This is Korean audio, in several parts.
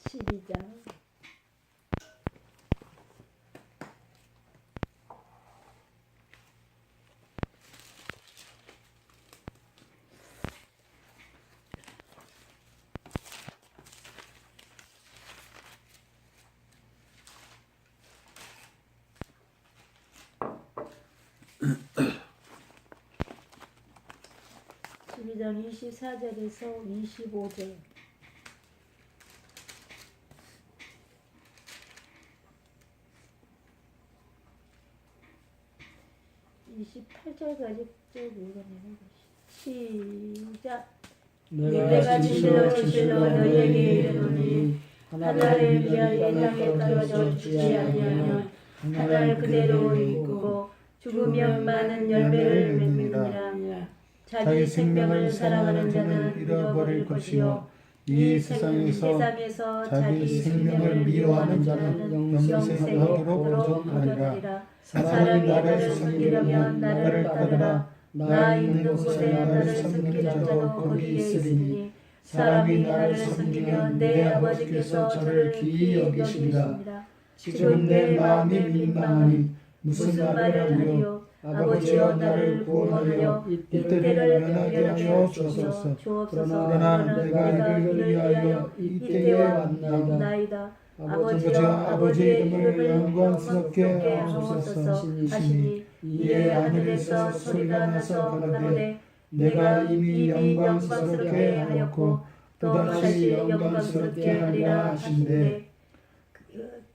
12장 24절에서 25절 28절까지 쭉 읽어내는 것이 시작. 내가 진실로 너희에게 이르노니 하나를 위하여 땅에 떨어져 죽지 아니하면 하나를 그대로 있고 죽으면 많은 열매를 맺느니라. 자기 생명을 사랑하는 자는 잃어버릴 것이요 이 세상에서 자기 생명을 미워하는 자는 영생에 얻도록 하리라. 사람이 나를 섬기려면 나를 따르라. 나 있는 곳에 나를 섬기는 자도 거기 있으리니 사람이 나를 섬기면 내 아버지께서 저를 귀히 여기시리라. 지금 내 마음이 민망하니 무슨 말을 하리요. 아버지여 나를 구원하여 이때를 면하게 하여 주옵소서. 그러나 내가 이를 위하여 이때에 왔나이다. 아버지의 이름을 영광스럽게 하옵소서 하시니 이에 하늘에서 소리가 나서 가로되 내가 이미 영광스럽게 하였고 또다시 영광스럽게 하리라 하신대.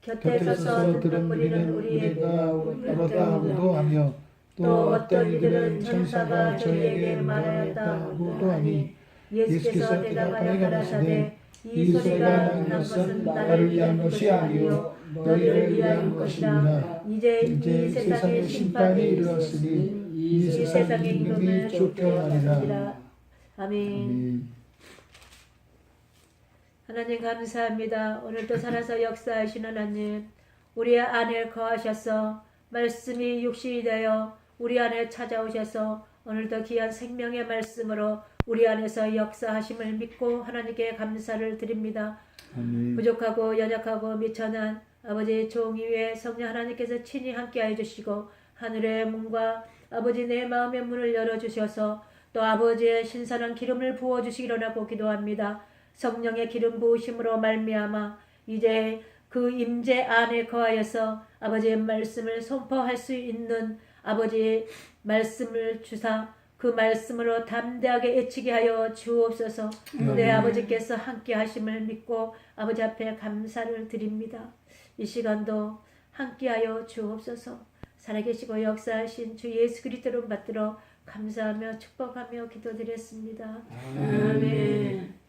곁에 서서 들은 우리는 우리가 그러다 하고도 하며 또 어떤 이들은 천사가 저에게 말하였다고도 하니 예수께서 대답하여 가라사대 이 소리가 나는 것은 나를 위한 것이 아니요 너희를 위한 것이니라. 이제 이 세상의 심판이 이르렀으니 이 세상의 임금이 쫓겨나리라. 아멘. 하나님 감사합니다. 오늘도 살아서 역사하신 하나님, 우리 안에 거하셔서 말씀이 육신이 되어 우리 안에 찾아오셔서 오늘도 귀한 생명의 말씀으로 우리 안에서 역사하심을 믿고 하나님께 감사를 드립니다. 아멘. 부족하고 연약하고 미천한 아버지의 종이 위에 성령 하나님께서 친히 함께하여 주시고 하늘의 문과 아버지 내 마음의 문을 열어주셔서 또 아버지의 신선한 기름을 부어주시기로 하고 기도합니다. 성령의 기름 부으심으로 말미암아 이제 그 임재 안에 거하여서 아버지의 말씀을 선포할 수 있는 아버지의 말씀을 주사 그 말씀으로 담대하게 애치게 하여 주옵소서. 내 아버지께서 함께 하심을 믿고 아버지 앞에 감사를 드립니다. 이 시간도 함께 하여 주옵소서. 살아계시고 역사하신 주 예수 그리스도를 받들어 감사하며 축복하며 기도드렸습니다. 아멘.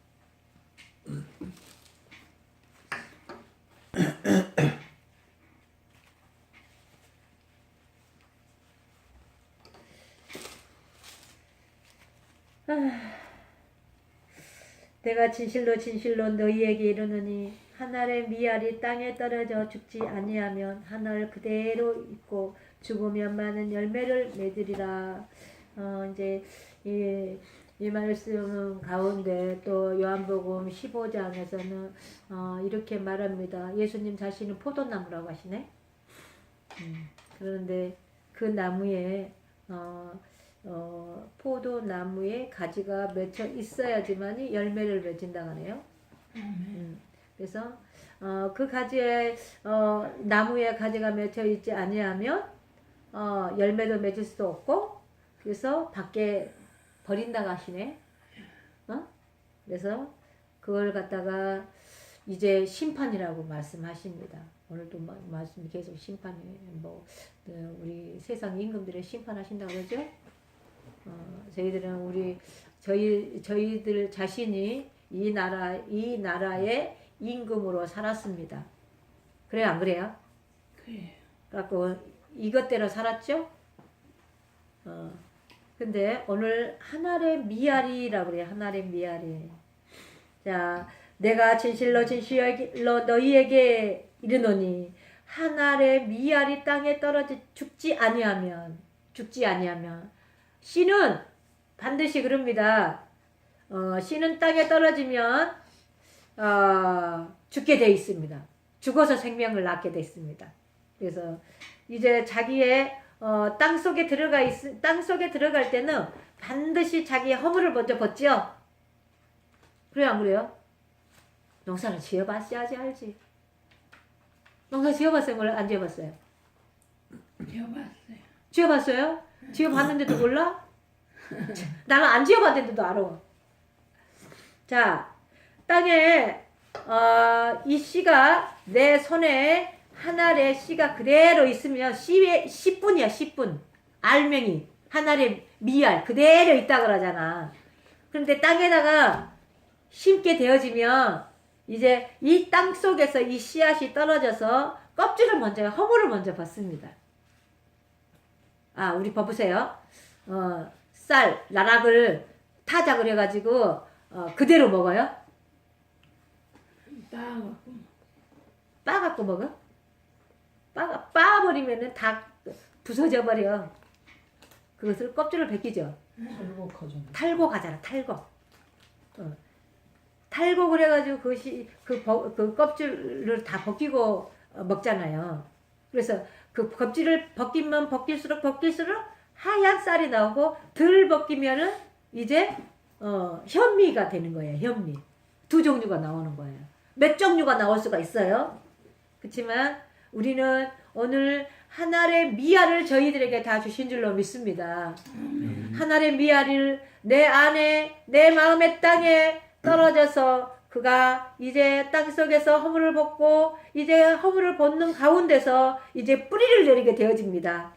내가 진실로 너희에게 이르노니 한 알의 미알이 땅에 떨어져 죽지 아니하면 한 알 그대로 있고 죽으면 많은 열매를 맺으리라. 이제 이 말씀 가운데 또 요한복음 15장에서는 이렇게 말합니다. 예수님 자신은 포도나무라고 하시네. 그런데 그 나무에 포도나무에 가지가 맺혀 있어야지만이 열매를 맺힌다고 하네요. 그래서 그 가지에 나무에 가지가 맺혀 있지 아니하면 열매도 맺을 수도 없고 그래서 밖에 버린다고 하시네. 그래서 그걸 갖다가 이제 심판이라고 말씀하십니다. 오늘도 말씀 계속 심판이 우리 세상 임금들의 심판하신다고 그러죠. 저희들은 저희들 자신이 이 나라의 임금으로 살았습니다. 그래요, 안 그래요? 그래요. 갖고 이것대로 살았죠. 근데 오늘 한 알의 미알이라고 그래요. 한 알의 미알이. 자, 내가 진실로 너희에게 이르노니 한 알의 미알이 땅에 떨어져 죽지 아니하면 씨는 반드시 그럽니다. 씨는 땅에 떨어지면 죽게 돼 있습니다. 죽어서 생명을 낳게 됐습니다. 그래서 이제 자기의 땅 속에 들어갈 때는 반드시 자기의 허물을 먼저 벗지요. 그래요, 안 그래요? 농사를 지어봤어야지 알지. 농사 지어봤어요, 몰라? 안 지어봤어요? 지어봤어요. 지어봤어요? 지어봤는데도 몰라? 나는 안 지어봤는데도 알아. 자, 땅에 이 씨가 내 손에 한 알의 씨가 그대로 있으면 씨의 10분이야 10분. 알맹이 한 알의 미알 그대로 있다 그러잖아. 그런데 땅에다가 심게 되어지면 이제 이 땅 속에서 이 씨앗이 떨어져서 껍질을 먼저 허물을 먼저 벗습니다. 우리 봐보세요. 쌀 나락을 타작을 해가지고 그대로 먹어요? 빠갖고 먹어? 빠버리면은 다 부서져 버려. 그것을 껍질을 벗기죠. 탈곡하잖아. 탈곡 그래가지고 그것이 그 껍질을 다 벗기고 먹잖아요. 그래서 그 껍질을 벗기면 벗길수록 하얀 쌀이 나오고 덜 벗기면은 이제 현미가 되는 거예요. 현미. 두 종류가 나오는 거예요. 몇 종류가 나올 수가 있어요. 그렇지만 우리는 오늘 하나의 미알을 저희들에게 다 주신 줄로 믿습니다. 하나의 미알을 내 안에 내 마음의 땅에 떨어져서 그가 이제 땅 속에서 허물을 벗고 이제 허물을 벗는 가운데서 이제 뿌리를 내리게 되어집니다.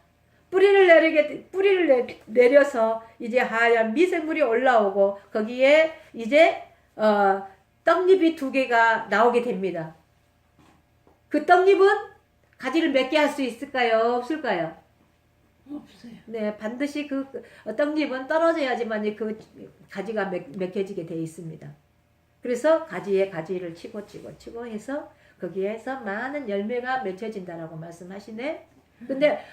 뿌리를 내려서 이제 하얀 미생물이 올라오고 거기에 이제 떡잎이 2개가 나오게 됩니다. 그 떡잎은 가지를 맺게 할 수 있을까요? 없을까요? 없어요. 네, 반드시 그 떡잎은 떨어져야지만 그 가지가 맺혀지게 되어 있습니다. 그래서 가지에 가지를 치고 해서 거기에서 많은 열매가 맺혀진다라고 말씀하시네. 근데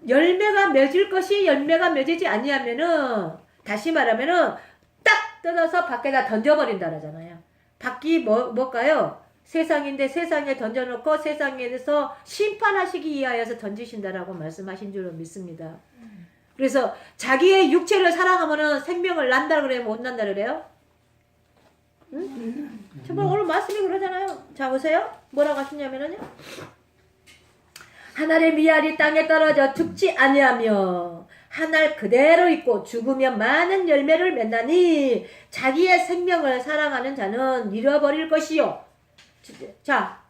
열매가 맺을 것이 열매가 맺지 아니하면은 다시 말하면은 딱 뜯어서 밖에다 던져버린다 그러잖아요. 밖이 뭘까요? 세상인데 세상에 던져놓고 세상에서 심판하시기 위하여서 던지신다라고 말씀하신 줄로 믿습니다. 그래서 자기의 육체를 사랑하면은 생명을 난다 그래요? 못 난다 그래요? 응? 정말 오늘 말씀이 그러잖아요. 자 보세요. 뭐라고 하시냐면은요. 한 알의 미알이 땅에 떨어져 죽지 아니하며 한 알 그대로 있고 죽으면 많은 열매를 맺나니 자기의 생명을 사랑하는 자는 잃어버릴 것이요. 자,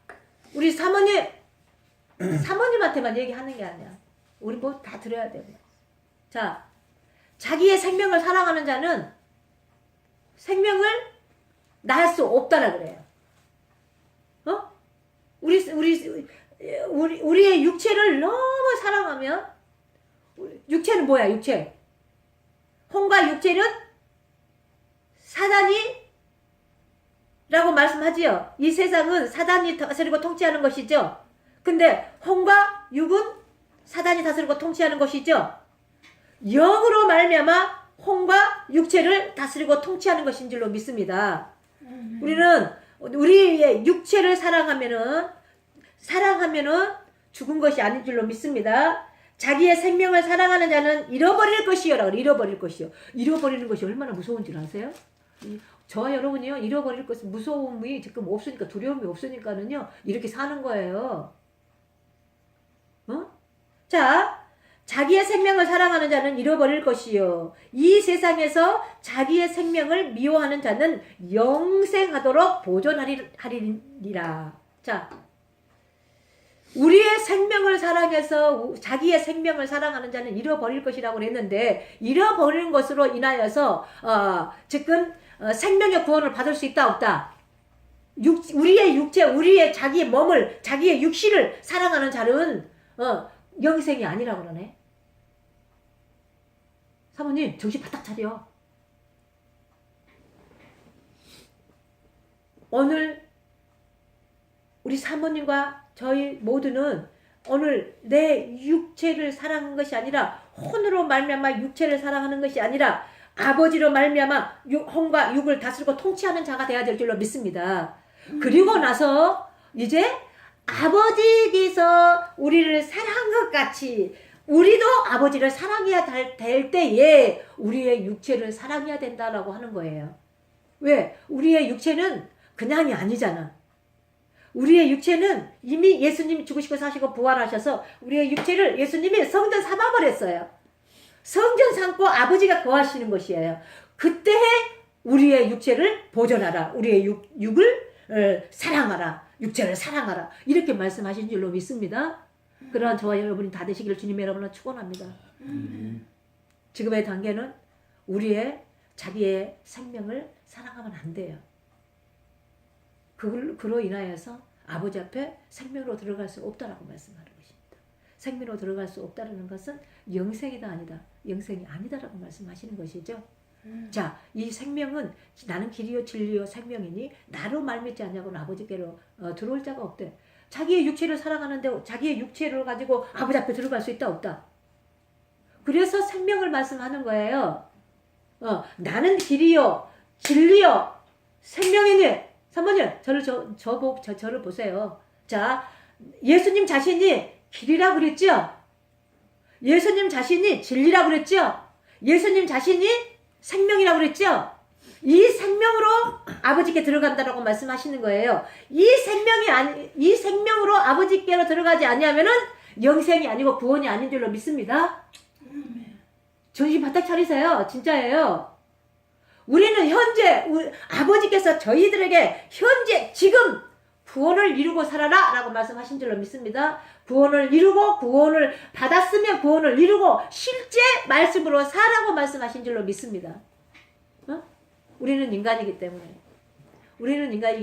우리 사모님한테만 얘기하는 게 아니야. 우리 뭐 다 들어야 돼. 자, 자기의 생명을 사랑하는 자는 생명을 낳을 수 없다라 그래요. 우리의 육체를 너무 사랑하면 육체는 뭐야? 육체. 혼과 육체는 사단이 라고 말씀하지요. 이 세상은 사단이 다스리고 통치하는 것이죠. 근데 혼과 육은 사단이 다스리고 통치하는 것이죠. 영으로 말미암아 혼과 육체를 다스리고 통치하는 것인 줄로 믿습니다. 우리는 우리의 육체를 사랑하면은 죽은 것이 아닌 줄로 믿습니다. 자기의 생명을 사랑하는 자는 잃어버릴 것이요. 라고 잃어버릴 것이요. 잃어버리는 것이 얼마나 무서운 줄 아세요? 저와 여러분이요. 잃어버릴 것은 무서움이 지금 없으니까 두려움이 없으니까는요. 이렇게 사는 거예요. 자, 자기의 생명을 사랑하는 자는 잃어버릴 것이요. 이 세상에서 자기의 생명을 미워하는 자는 영생하도록 보존하리라. 자, 우리의 생명을 사랑해서 자기의 생명을 사랑하는 자는 잃어버릴 것이라고 그랬는데 잃어버리는 것으로 인하여서 지금 생명의 구원을 받을 수 있다 없다? 우리의 육체, 우리의 자기의 몸을, 자기의 육신을 사랑하는 자는 영생이 아니라고 그러네. 사모님 정신 바짝 차려. 오늘 우리 사모님과 저희 모두는 오늘 내 육체를 사랑하는 것이 아니라 혼으로 말미암아 육체를 사랑하는 것이 아니라 아버지로 말미암아 혼과 육을 다스리고 통치하는 자가 되어야 될 줄로 믿습니다. 그리고 나서 이제 아버지께서 우리를 사랑한 것 같이 우리도 아버지를 사랑해야 될 때에 우리의 육체를 사랑해야 된다라고 하는 거예요. 왜? 우리의 육체는 그냥이 아니잖아. 우리의 육체는 이미 예수님이 죽으시고 사시고 부활하셔서 우리의 육체를 예수님이 성전 삼아버렸어요. 성전 삼고 아버지가 거하시는 것이에요. 그때 우리의 육체를 보존하라. 우리의 육을 사랑하라. 육체를 사랑하라. 이렇게 말씀하신 줄로 믿습니다. 그러한 저와 여러분이 다 되시기를 주님의 이름으로 축원합니다. 지금의 단계는 우리의 자기의 생명을 사랑하면 안 돼요. 그로 인하여서 아버지 앞에 생명으로 들어갈 수 없다라고 말씀하는 것입니다. 생명으로 들어갈 수 없다는 것은 영생이다 아니다. 영생이 아니다라고 말씀하시는 것이죠. 자, 이 생명은 나는 길이요 진리요 생명이니 나로 말미지 않냐고는 아버지께로 들어올 자가 없대. 자기의 육체를 사랑하는데 자기의 육체를 가지고 아버지 앞에 들어갈 수 있다 없다. 그래서 생명을 말씀하는 거예요. 나는 길이요 진리요 생명이니. 사모님 저를 보세요. 자, 예수님 자신이 길이라 그랬죠? 예수님 자신이 진리라 그랬죠? 예수님 자신이 생명이라 그랬죠? 이 생명으로 아버지께 들어간다라고 말씀하시는 거예요. 이 생명으로 아버지께로 들어가지 아니하면은 영생이 아니고 구원이 아닌 줄로 믿습니다. 정신 바짝 차리세요. 진짜예요. 우리는 현재 아버지께서 저희들에게 현재 지금 구원을 이루고 살아라 라고 말씀하신 줄로 믿습니다. 구원을 이루고 구원을 받았으면 구원을 이루고 실제 말씀으로 살라고 말씀하신 줄로 믿습니다. 우리는 인간이기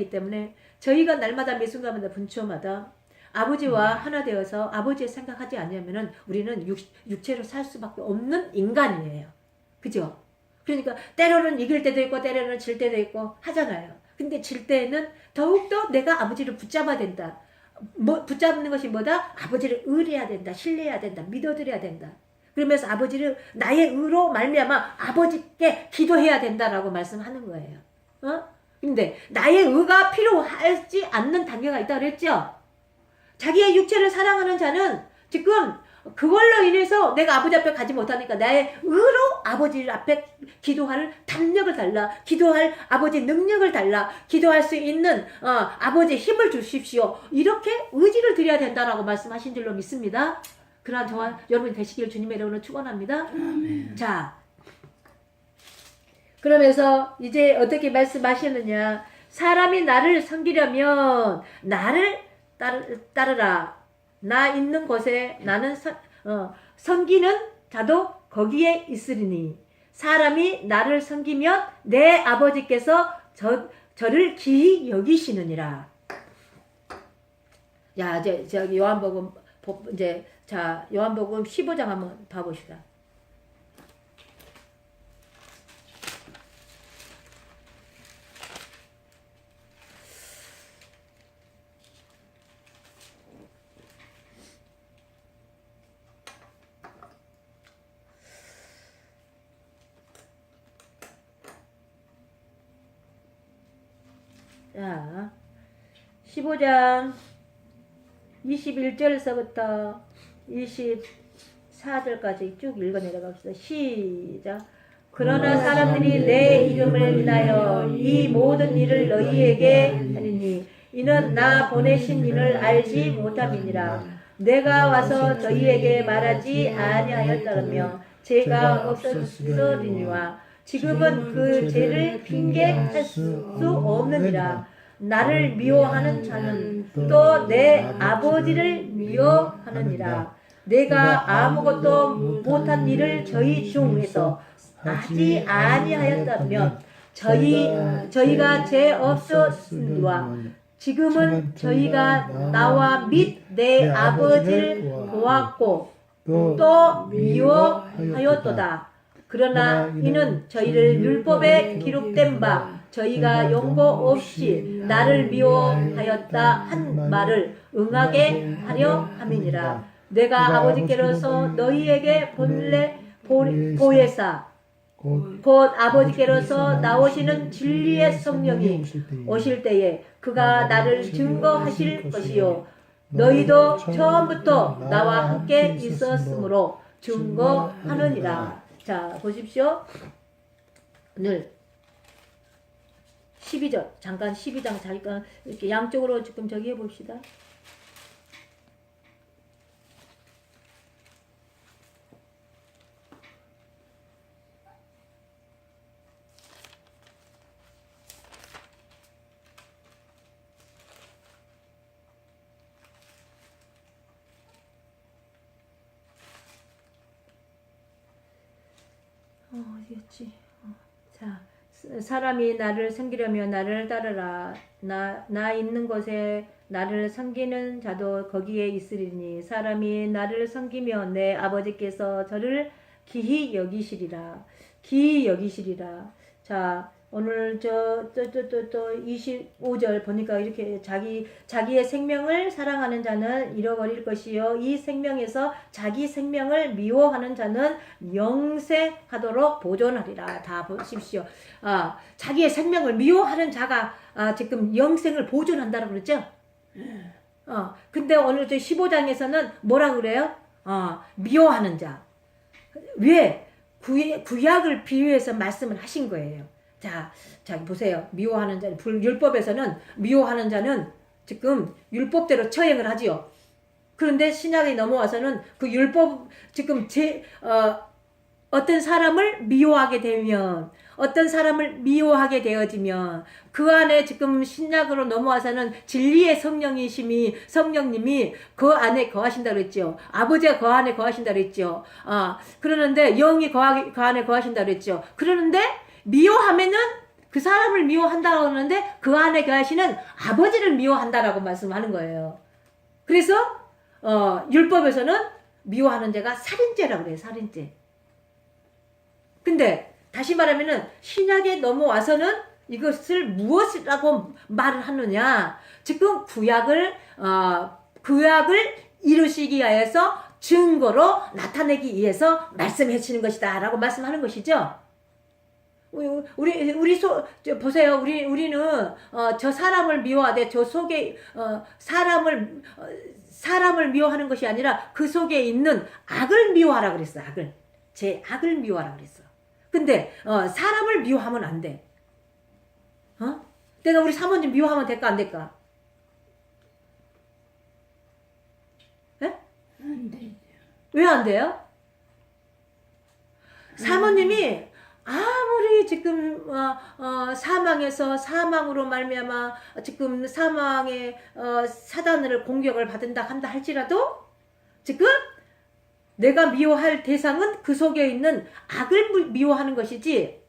때문에 저희가 날마다 매 순간마다 분초마다 아버지와 하나 되어서 아버지의 생각하지 않으면은 우리는 육체로 살 수밖에 없는 인간이에요. 그죠? 그러니까 때로는 이길 때도 있고 때로는 질 때도 있고 하잖아요. 근데 질 때에는 더욱더 내가 아버지를 붙잡아야 된다. 붙잡는 것이 뭐다? 아버지를 의뢰해야 된다. 신뢰해야 된다. 믿어드려야 된다. 그러면서 아버지를 나의 의로 말미암아 아버지께 기도해야 된다라고 말씀하는 거예요. 근데 나의 의가 필요하지 않는 단계가 있다고 그랬죠? 자기의 육체를 사랑하는 자는 지금 그걸로 인해서 내가 아버지 앞에 가지 못하니까 나의 의로 아버지 앞에 기도할 담력을 달라. 기도할 아버지 능력을 달라. 기도할 수 있는 아버지 힘을 주십시오. 이렇게 의지를 드려야 된다라고 말씀하신 줄로 믿습니다. 그러한 저와 여러분이 되시길 주님의 이름으로 축원합니다. 자, 그러면서 이제 어떻게 말씀하시느냐. 사람이 나를 섬기려면 나를 따르라. 나 있는 곳에 나는 섬기는 자도 거기에 있으리니 사람이 나를 섬기면 내 아버지께서 저를 기히 여기시느니라. 야, 이제 저기 요한복음 요한복음 15장 한번 봐봅시다. 자, 15장 21절에서부터 24절까지 쭉 읽어 내려갑시다. 시작. 그러나 사람들이 내 이름을 인하여 이 모든 일을 너희에게 하리니 이는 나 보내신 이를 알지 못함이니라. 내가 와서 저희에게 말하지 아니하였다며 죄가 없었으리니와 지금은 그 죄를 핑계할 수 없느니라. 나를 미워하는 자는 또 내 아버지를 미워하느니라. 내가 아무것도 못한 일을 저희 중에서 하지 아니하였다면 저희가 죄 없었으니와 지금은 저희가 나와 및 내 아버지를 보았고 또 미워하였도다. 그러나 이는 저희를 율법에 기록된 바 저희가 용거 없이 나를 미워하였다 한 말을 응하게 하려 함이니라. 내가 아버지께로서 너희에게 본래 보혜사 곧 아버지께로서 나오시는 진리의 성령이 오실 때에 그가 나를 증거하실 것이요 너희도 처음부터 나와 함께 있었으므로 증거하느니라. 자, 보십시오. 오늘 12절 잠깐 12장 잠깐 이렇게 양쪽으로 지금 저기 해봅시다. 어디였지? 자, 사람이 나를 섬기려면 나를 따르라. 나 있는 곳에 나를 섬기는 자도 거기에 있으리니 사람이 나를 섬기며 내 아버지께서 저를 기히 여기시리라. 기히 여기시리라. 자, 오늘 또 25절 보니까 이렇게 자기의 생명을 사랑하는 자는 잃어버릴 것이요 이 생명에서 자기 생명을 미워하는 자는 영생하도록 보존하리라. 다 보십시오. 자기의 생명을 미워하는 자가 지금 영생을 보존한다고 그랬죠? 근데 오늘 저 15장에서는 뭐라 그래요? 미워하는 자. 왜? 구약을 비유해서 말씀을 하신 거예요. 자, 보세요. 미워하는 자, 율법에서는 미워하는 자는 지금 율법대로 처행을 하지요. 그런데 신약에 넘어와서는 그 율법, 지금 어떤 사람을 미워하게 되면, 어떤 사람을 미워하게 되어지면, 그 안에 지금 신약으로 넘어와서는 진리의 성령님이 그 안에 거하신다 그랬죠. 아버지가 그 안에 거하신다 그랬죠. 그러는데 영이 그 안에 거하신다 그랬죠. 그러는데 미워하면은 그 사람을 미워한다고 하는데 그 안에 거하시는 아버지를 미워한다라고 말씀하는 거예요. 그래서 율법에서는 미워하는 죄가 살인죄라고 그래요. 살인죄. 근데 다시 말하면은 신약에 넘어와서는 이것을 무엇이라고 말을 하느냐? 지금 구약을 이루시기 위해서 증거로 나타내기 위해서 말씀해 주시는 것이다라고 말씀하는 것이죠. 보세요. 우리는 저 사람을 미워하되 저 속에 사람을 미워하는 것이 아니라 그 속에 있는 악을 미워하라 그랬어. 제 악을 미워하라 그랬어. 근데 사람을 미워하면 안 돼. 내가 우리 사모님 미워하면 될까 안 될까? 에? 안 돼. 왜 안 돼요? 사모님이 아무리 지금 사망에서 사망으로 말미암아 지금 사망의 사단을 공격을 받은다 한다 할지라도 지금 내가 미워할 대상은 그 속에 있는 악을 미워하는 것이지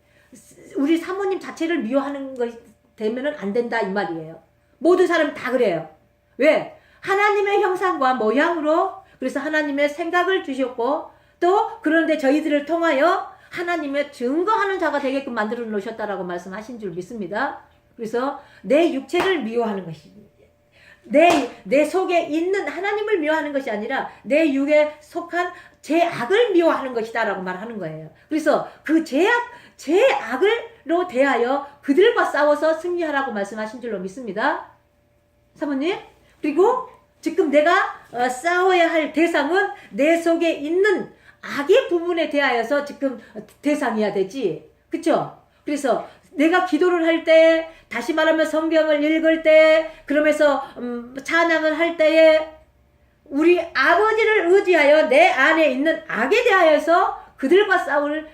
우리 사모님 자체를 미워하는 것이 되면은 안 된다 이 말이에요. 모든 사람이 다 그래요. 왜? 하나님의 형상과 모양으로 그래서 하나님의 생각을 주셨고 또 그런데 저희들을 통하여 하나님의 증거하는 자가 되게끔 만들어 놓으셨다라고 말씀하신 줄 믿습니다. 그래서 내 육체를 미워하는 것입니다. 내 속에 있는 하나님을 미워하는 것이 아니라 내 육에 속한 제 악을 미워하는 것이다라고 말하는 거예요. 그래서 그 제 악을로 대하여 그들과 싸워서 승리하라고 말씀하신 줄로 믿습니다. 사모님, 그리고 지금 내가 싸워야 할 대상은 내 속에 있는 악의 부분에 대하여서 지금 대상이어야 되지. 그쵸? 그래서 내가 기도를 할 때, 다시 말하면 성경을 읽을 때, 그러면서 찬양을 할 때에 우리 아버지를 의지하여 내 안에 있는 악에 대하여서 그들과 싸울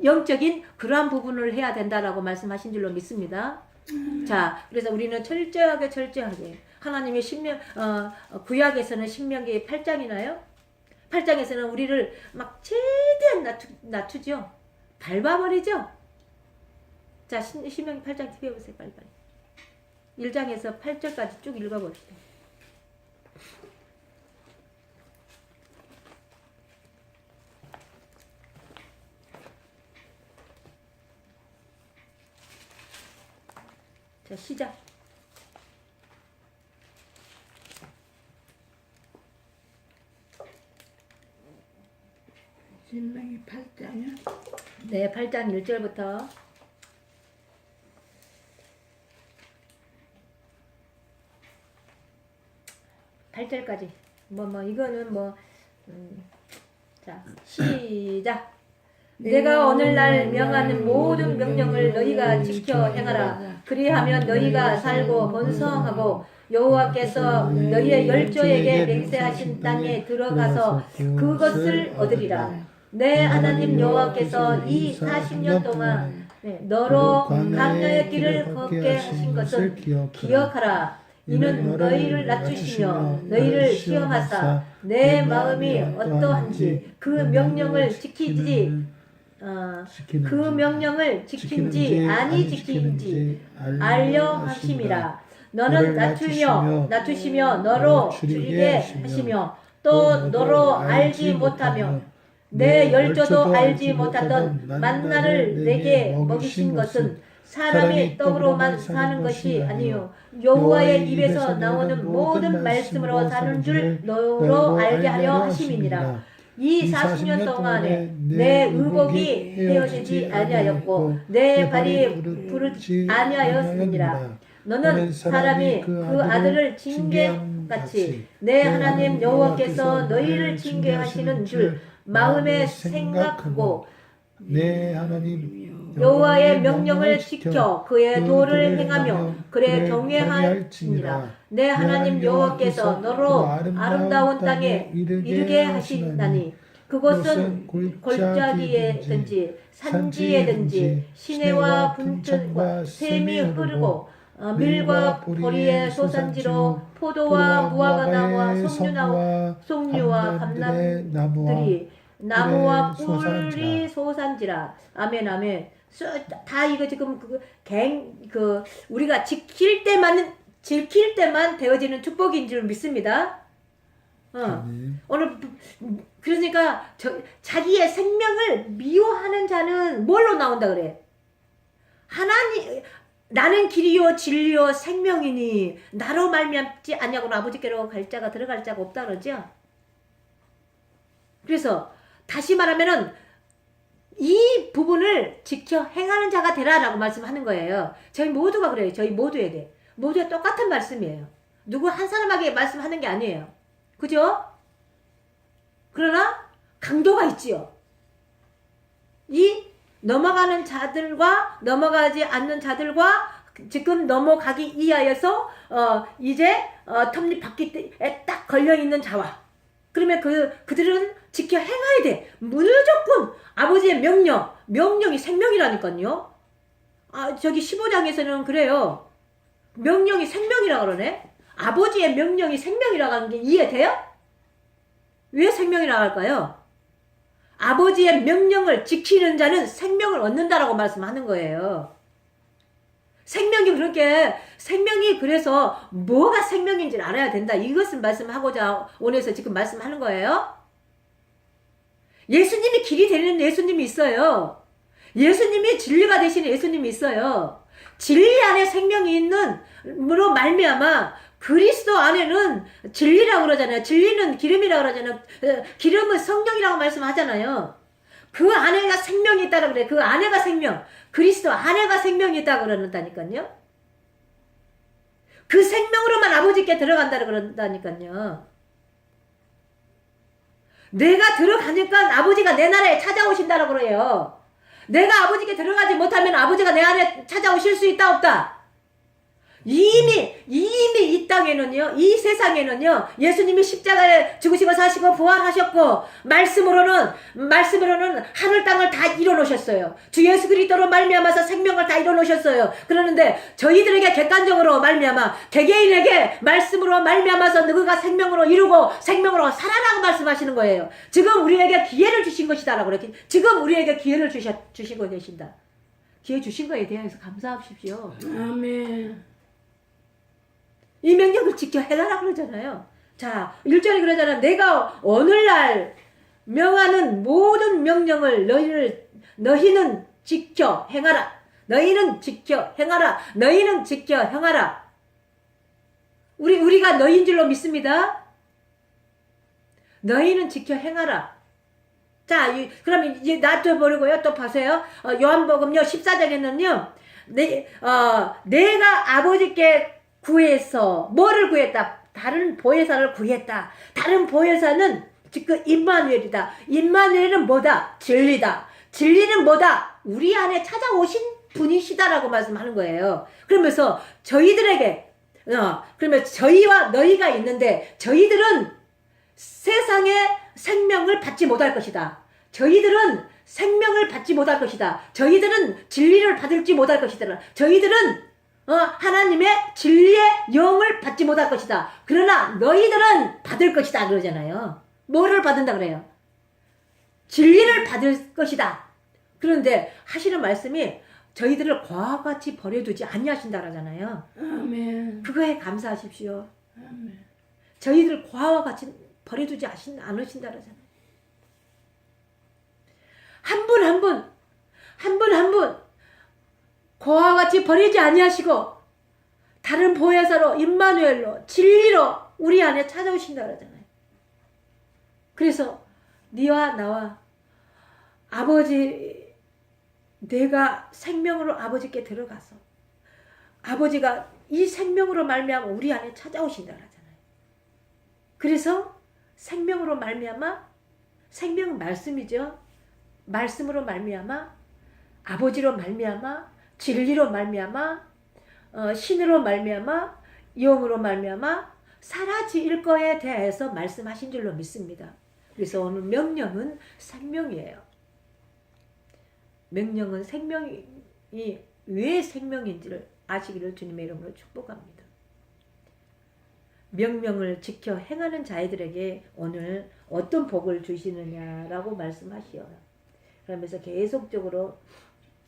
영적인 그러한 부분을 해야 된다라고 말씀하신 줄로 믿습니다. 자, 그래서 우리는 철저하게 하나님의 구약에서는 신명기 8장이나요? 8장에서는 우리를 막 최대한 낮추죠. 밟아버리죠. 자, 신명기 8장 튀겨보세요. 빨리빨리. 1장에서 8절까지 쭉 읽어봅시다. 자, 시작. 신명기 8장이요? 네, 8장 1절부터 8절까지. 이거는 자, 시작. 내가 오늘날 명하는 모든 명령을 너희가 지켜 행하라. 그리하면 너희가 살고 번성하고 여호와께서 너희의 열조에게 맹세하신 땅에 들어가서 그것을 얻으리라. 내 하나님 여호와께서 이 40년 동안 너로 광야의 길을 걷게 하신 것을 기억하라. 이는 너희를 낮추시며 너희를 시험하사 내 마음이 어떠한지 그 명령을 지키지 그 명령을 지킨지 아니 지킨지 알려 하심이라. 너는 낮추시며 너로 줄이게 하시며 또 너로 알지 못하며 내 열조도 알지 못하던 만나를 내게 먹이신 것은 사람이 떡으로만 사는 것이 아니요 여호와의 입에서 나오는 모든 말씀으로 사는 줄 너로 알게 하려 하심이니라. 이 40년 동안에 내 의복이 헤어지지 아니하였고 내 발이 부르지 아니하였느니라. 너는 사람이 그 아들을 징계같이 내 하나님 여호와께서 너희를 징계하시는 줄 마음에 생각하고 내 하나님 여호와의 명령을 지켜 그의 도를 행하며 그래 경외할지니라. 내 하나님 여호와께서 너로 아름다운 땅에 이르게 하시나니 그곳은 골짜기에든지 산지에든지 시내와 분천과 샘이 흐르고 밀과 보리의 소산지로 포도와 무화과나무와 송류와 감람들이 나무와 꿀이 소산지라. 아멘 아멘. 다 이거 지금 우리가 지킬 때만 되어지는 축복인 줄 믿습니다. 오늘 그러니까 자기의 생명을 미워하는 자는 뭘로 나온다 그래? 하나님 나는 길이요 진리요 생명이니 나로 말미암지 아니하고는 아버지께로 갈 자가 들어갈 자가 없다 그러죠. 그래서 다시 말하면은 이 부분을 지켜 행하는 자가 되라라고 말씀하는 거예요. 저희 모두가 그래요. 저희 모두에게. 모두가 똑같은 말씀이에요. 누구 한 사람에게 말씀하는 게 아니에요. 그죠? 그러나 강도가 있지요. 이 넘어가는 자들과 넘어가지 않는 자들과 지금 넘어가기 이하여서 이제 톱니 바퀴에 딱 걸려있는 자와 그러면 그들은 지켜 행해야 돼. 무조건 아버지의 명령이 생명이라니까요. 저기 15장에서는 그래요. 명령이 생명이라 그러네. 아버지의 명령이 생명이라고 하는 게 이해돼요? 왜 생명이라고 할까요? 아버지의 명령을 지키는 자는 생명을 얻는다라고 말씀하는 거예요. 생명이 그래서 뭐가 생명인지를 알아야 된다. 이것을 말씀하고자 오늘서 지금 말씀하는 거예요. 예수님이 길이 되는 예수님이 있어요. 예수님이 진리가 되시는 예수님이 있어요. 진리 안에 생명이 있는 으로 말미암아 그리스도 안에는 진리라고 그러잖아요. 진리는 기름이라고 그러잖아요. 기름은 성령이라고 말씀하잖아요. 그 안에가 생명이 있다고 그래. 그 안에가 생명. 그리스도 안에가 생명이 있다고 그런다니까요. 그 생명으로만 아버지께 들어간다고 그런다니까요. 내가 들어가니까 아버지가 내 나라에 찾아오신다고 그래요. 내가 아버지께 들어가지 못하면 아버지가 내 안에 찾아오실 수 있다 없다? 이미 이 땅에는요, 이 세상에는요, 예수님이 십자가에 죽으시고 사시고 부활하셨고, 말씀으로는 하늘 땅을 다 이뤄놓으셨어요. 주 예수 그리스도로 말미암아서 생명을 다 이뤄놓으셨어요. 그러는데 저희들에게 객관적으로 말미암아, 개개인에게 말씀으로 말미암아서 너희가 생명으로 이루고 생명으로 살아라고 말씀하시는 거예요. 지금 우리에게 기회를 주신 것이다라고 그렇게 지금 우리에게 기회를 주시고 계신다. 기회 주신 거에 대해서 감사하십시오. 아멘. 이 명령을 지켜 해달라고 그러잖아요. 자, 1절에 그러잖아요. 내가 오늘날 명하는 모든 명령을 너희는 지켜 행하라. 너희는 지켜 행하라. 너희는 지켜 행하라. 우리가 너희인 줄로 믿습니다. 너희는 지켜 행하라. 자, 그러면 이제 놔둬버리고요. 또 보세요. 요한복음요 14장에는요. 내가 아버지께 구해서 뭐를 구했다? 다른 보혜사를 구했다. 다른 보혜사는 지금 임마누엘이다. 임마누엘은 뭐다? 진리다. 진리는 뭐다? 우리 안에 찾아오신 분이시다라고 말씀하는 거예요. 그러면서 저희들에게 그러면 저희와 너희가 있는데 저희들은 세상의 생명을 받지 못할 것이다. 저희들은 생명을 받지 못할 것이다. 저희들은 진리를 받을지 못할 것이다. 저희들은 하나님의 진리의 영을 받지 못할 것이다. 그러나 너희들은 받을 것이다 그러잖아요. 뭐를 받는다 그래요? 진리를 받을 것이다. 그런데 하시는 말씀이 저희들을 과와 같이 버려두지 아니하신다 그러잖아요. 아멘. 그거에 감사하십시오. 아멘. 저희들 과와 같이 버려두지 않으신다 그러잖아요. 한 분 한 분 과와 같이 버리지 아니하시고 다른 보혜사로 임마누엘로 진리로 우리 안에 찾아오신다 그러잖아요. 그래서 네와 나와 아버지 내가 생명으로 아버지께 들어가서 아버지가 이 생명으로 말미암아 우리 안에 찾아오신다 그러잖아요. 그래서 생명으로 말미암아 생명은 말씀이죠. 말씀으로 말미암아 아버지로 말미암아 진리로 말미암아 신으로 말미암아 영으로 말미암아 사라질 거에 대해서 말씀하신 줄로 믿습니다. 그래서 오늘 명령은 생명이에요. 명령은 생명이 왜 생명인지를 아시기를 주님의 이름으로 축복합니다. 명령을 지켜 행하는 자들에게 오늘 어떤 복을 주시느냐라고 말씀하시어요. 그러면서 계속적으로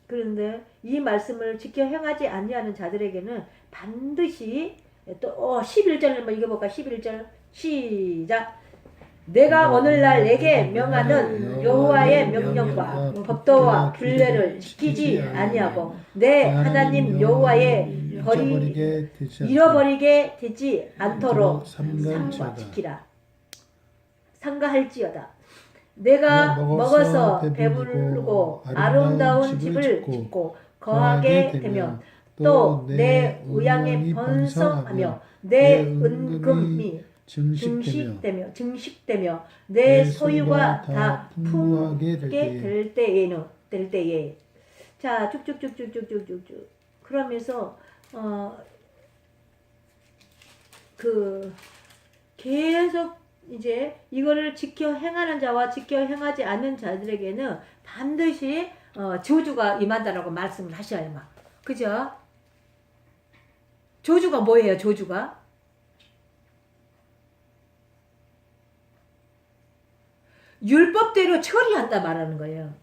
그런데 이 말씀을 지켜 행하지 아니하는 자들에게는 반드시 또 11절 한번 읽어볼까? 11절 시작. 내가 오늘날 내게 명하는 여호와의 명령과 법도와 균례를 지키지 아니하고 내 하나님 여호와의 잃어버리게 되지 않도록 삼가지키라. 삼가할지어다. 내가 먹어서 배부르고 아름다운 집을 짓고 거하게 되면 또 내 의향에 번성하며 내 은금이 증식되며 내 소유가 다 풍부하게 될 때에 자 쭉쭉쭉쭉쭉쭉쭉 그러면서 계속 이제 이거를 지켜 행하는 자와 지켜 행하지 않는 자들에게는 반드시 저주가 임한다라고 말씀을 하셔요. 막 그죠? 저주가 뭐예요? 저주가 율법대로 처리한다 말하는 거예요.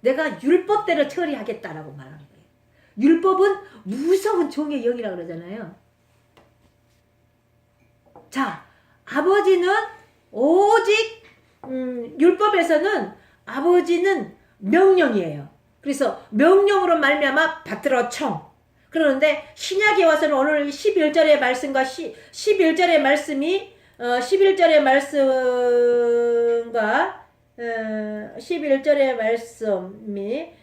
내가 율법대로 처리하겠다라고 말하는 거예요. 율법은 무서운 종의 영이라고 그러잖아요. 자, 아버지는 오직 율법에서는 아버지는 명령이에요. 그래서 명령으로 말미암아 받들어 청. 그러는데 신약에 와서는 오늘 11절의 말씀과 11절의 말씀이 11절의 말씀과 11절의 말씀이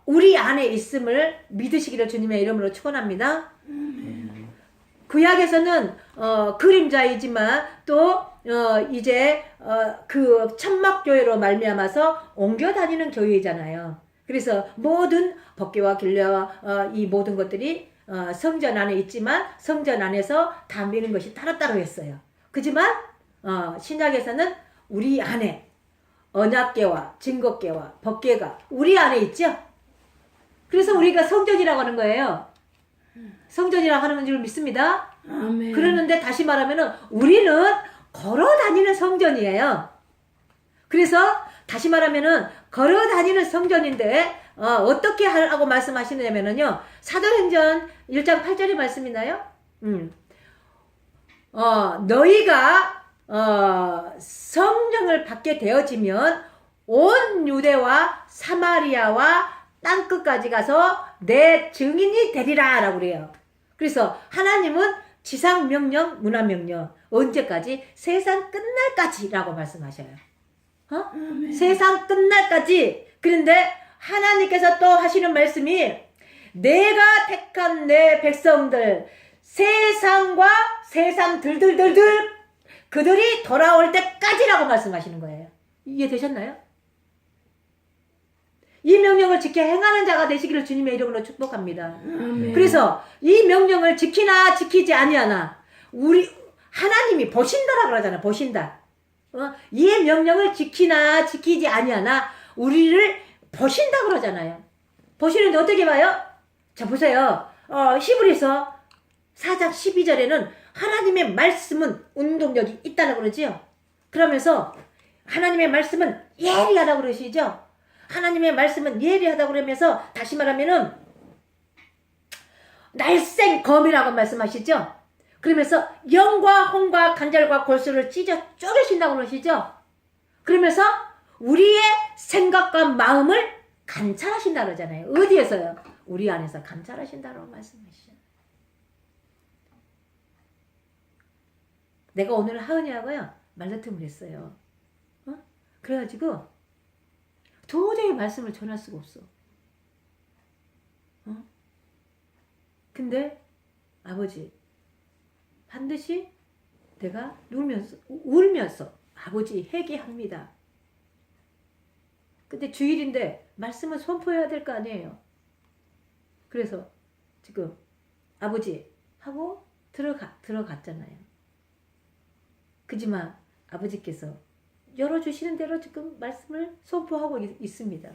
우리 안에 있음을 믿으시기를 주님의 이름으로 축원합니다. 구약에서는 그림자이지만 또 이제 그 천막교회로 말미암아서 옮겨 다니는 교회잖아요. 그래서 모든 법궤와 균례와 이 모든 것들이 성전 안에 있지만 성전 안에서 다 미는 것이 따로따로 했어요. 그지만 신약에서는 우리 안에 언약궤와 증거궤와 법궤가 우리 안에 있죠. 그래서 우리가 성전이라고 하는 거예요. 성전이라고 하는 줄 믿습니다. 아멘. 그러는데 다시 말하면은 우리는 걸어 다니는 성전이에요. 그래서 다시 말하면은 걸어 다니는 성전인데 어떻게 하라고 말씀하시느냐면요. 사도행전 1장 8절의 말씀이나요? 너희가 성령을 받게 되어지면 온 유대와 사마리아와 땅끝까지 가서 내 증인이 되리라 라고 그래요. 그래서 하나님은 지상명령, 문화명령 언제까지? 세상 끝날까지 라고 말씀하셔요. 세상 끝날까지. 그런데 하나님께서 또 하시는 말씀이 내가 택한 내 백성들 세상과 세상 들들들들 그들이 돌아올 때까지라고 말씀하시는 거예요. 이해되셨나요? 이 명령을 지켜 행하는 자가 되시기를 주님의 이름으로 축복합니다. 그래서 이 명령을 지키나 지키지 아니하나 우리 하나님이 보신다라 그러잖아요. 보신다. 이 명령을 지키나 지키지 아니하나 우리를 보신다 그러잖아요. 보시는데 어떻게 봐요? 자 보세요. 히브리서 4장 12절에는 하나님의 말씀은 운동력이 있다고 그러지요. 그러면서 하나님의 말씀은 예리하다고 그러시죠. 하나님의 말씀은 예리하다고 그러면서 다시 말하면은 날쌘 검이라고 말씀하시죠. 그러면서 영과 혼과 간절과 골수를 찢어 쪼개신다고 그러시죠. 그러면서 우리의 생각과 마음을 감찰하신다 그러잖아요. 어디에서요? 우리 안에서 감찰하신다고 말씀하시죠. 내가 오늘 하은이하고요 말다툼을 했어요. 그래가지고 도저히 말씀을 전할 수가 없어. 근데 아버지 반드시 내가 울면서 아버지 회개합니다. 근데 주일인데 말씀을 선포해야 될 거 아니에요. 그래서 지금 아버지 하고 들어갔잖아요. 그지만 아버지께서 열어주시는 대로 지금 말씀을 선포하고 있습니다.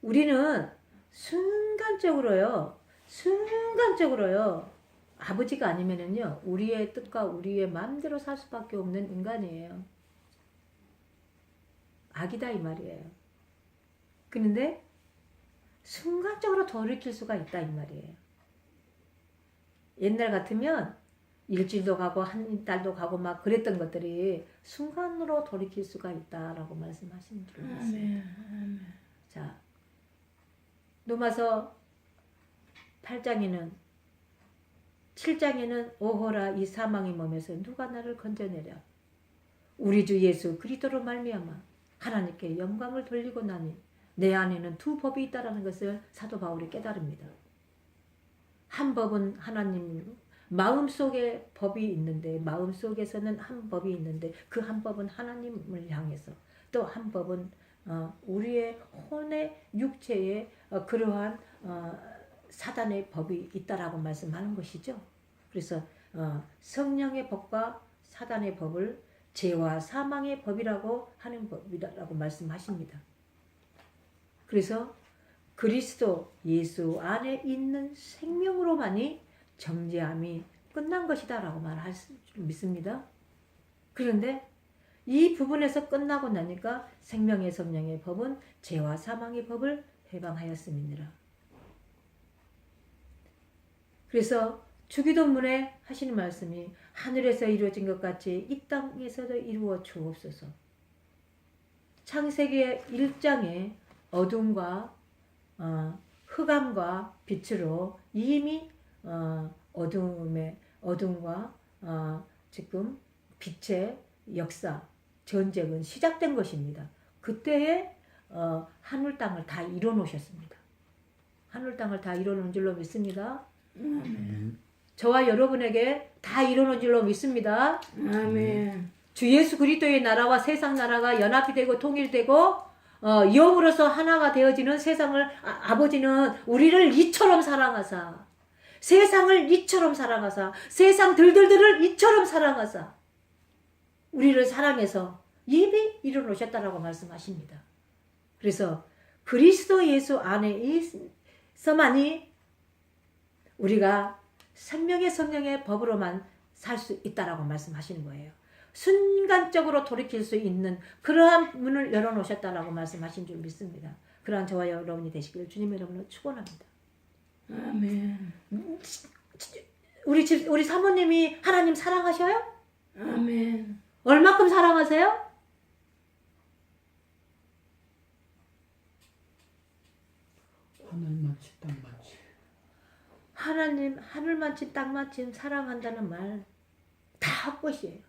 우리는 순간적으로요 아버지가 아니면은요 우리의 뜻과 우리의 마음대로 살 수밖에 없는 인간이에요. 악이다 이 말이에요. 그런데 순간적으로 돌이킬 수가 있다 이 말이에요. 옛날 같으면 일주일도 가고 한 달도 가고 막 그랬던 것들이 순간으로 돌이킬 수가 있다라고 말씀하시는 줄 알았습니다. 자, 로마서 8장에는 7장에는 오호라 이 사망의 몸에서 누가 나를 건져내랴. 우리 주 예수 그리스도로 말미암아 하나님께 영광을 돌리고 나니 내 안에는 두 법이 있다라는 것을 사도 바울이 깨달습니다. 한 법은 하나님 마음속에 법이 있는데 마음속에서는 한 법이 있는데 그 한 법은 하나님을 향해서 또 한 법은 우리의 혼의 육체에 그러한 사단의 법이 있다라고 말씀하는 것이죠. 그래서 성령의 법과 사단의 법을 죄와 사망의 법이라고 하는 법이라고 말씀하십니다. 그래서 그리스도 예수 안에 있는 생명으로만이 정죄함이 끝난 것이다 라고 말할 수 믿습니다. 그런데 이 부분에서 끝나고 나니까 생명의 성령의 법은 죄와 사망의 법을 해방하였음이니라. 그래서 주기도문에 하시는 말씀이 하늘에서 이루어진 것 같이 이 땅에서도 이루어 주옵소서. 창세기 1장에 어둠과 흑암과 빛으로 이미 어둠과 지금 빛의 역사, 전쟁은 시작된 것입니다. 그때에 하늘 땅을 다 이뤄 놓으셨습니다. 하늘 땅을 다 이뤄 놓은 줄로 믿습니다. 저와 여러분에게 다 이뤄 놓은 줄로 믿습니다. 아멘. 주 예수 그리스도의 나라와 세상 나라가 연합이 되고 통일되고 영으로서 하나가 되어지는 세상을 아버지는 우리를 이처럼 사랑하사 세상을 이처럼 사랑하사 세상 들들들을 이처럼 사랑하사 우리를 사랑해서 이미 이루어놓으셨다라고 말씀하십니다. 그래서 그리스도 예수 안에 있어만이 우리가 생명의 성령의 법으로만 살 수 있다라고 말씀하시는 거예요. 순간적으로 돌이킬 수 있는 그러한 문을 열어놓으셨다라고 말씀하신 줄 믿습니다. 그러한 저와 여러분이 되시길 주님의 이름으로 축원합니다. 아멘. 우리 사모님이 하나님 사랑하셔요? 아멘. 얼마큼 사랑하세요? 하늘만치 땅만치. 하나님 하늘만큼 땅만큼 사랑한다는 말 다 헛것이에요.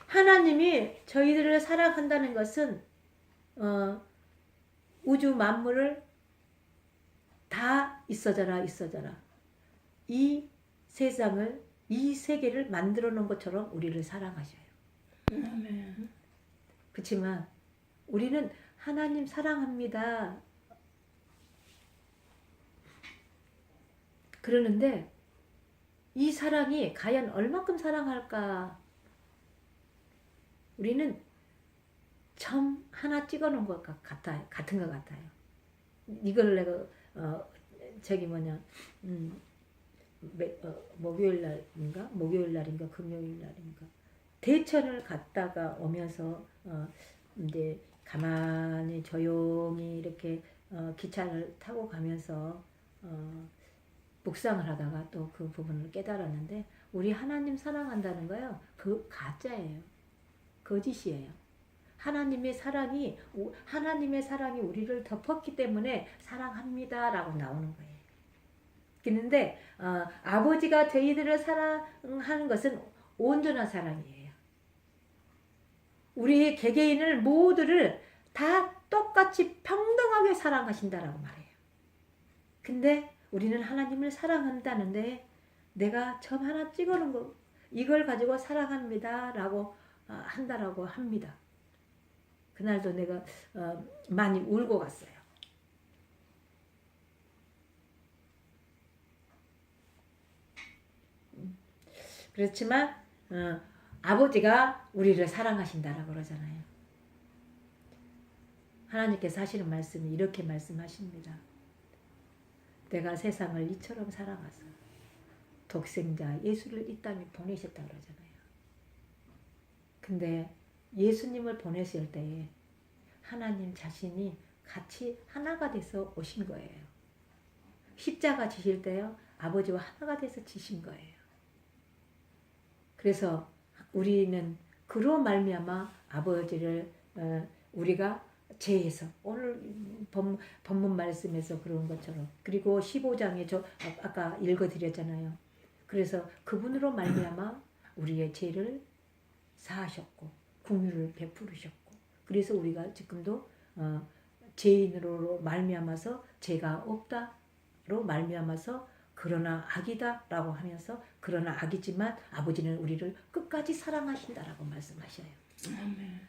하나님이 저희들을 사랑한다는 것은 우주 만물을 다 있어져라 이 세상을 이 세계를 만들어 놓은 것처럼 우리를 사랑하셔요. 아멘. 그렇지만 우리는 하나님 사랑합니다. 그러는데 이 사랑이 과연 얼마큼 사랑할까? 우리는 점 하나 찍어 놓은 것 같은 것 같아요. 이걸 내가 목요일 날인가 금요일 날인가 대천을 갔다가 오면서 이제 가만히 조용히 이렇게 기차를 타고 가면서 묵상을 하다가 또 그 부분을 깨달았는데 우리 하나님 사랑한다는 거요. 그 가짜예요. 거짓이에요. 하나님의 사랑이 우리를 덮었기 때문에 사랑합니다라고 나오는 거예요. 그런데 아버지가 저희들을 사랑하는 것은 온전한 사랑이에요. 우리 개개인을 모두를 다 똑같이 평등하게 사랑하신다라고 말해요. 근데 우리는 하나님을 사랑한다는데 내가 점 하나 찍어놓은 거 이걸 가지고 사랑합니다라고 한다라고 합니다. 그날도 내가 많이 울고 갔어요. 그렇지만 아버지가 우리를 사랑하신다라고 그러잖아요. 하나님께서 하시는 말씀이 이렇게 말씀하십니다. 내가 세상을 이처럼 사랑하사 독생자 예수를 이 땅에 보내셨다 그러잖아요. 근데 예수님을 보내실 때에 하나님 자신이 같이 하나가 돼서 오신 거예요. 십자가 지실 때요. 아버지와 하나가 돼서 지신 거예요. 그래서 우리는 그로 말미암아 아버지를 우리가 죄에서 오늘 본문 말씀에서 그런 것처럼 그리고 15장에 아까 읽어드렸잖아요. 그래서 그분으로 말미암아 우리의 죄를 사하셨고 긍휼을 베푸르셨고 그래서 우리가 지금도 죄인으로 말미암아서 죄가 없다로 말미암아서 그러나 악이다라고 하면서 그러나 악이지만 아버지는 우리를 끝까지 사랑하신다라고 말씀하셔요. 아멘.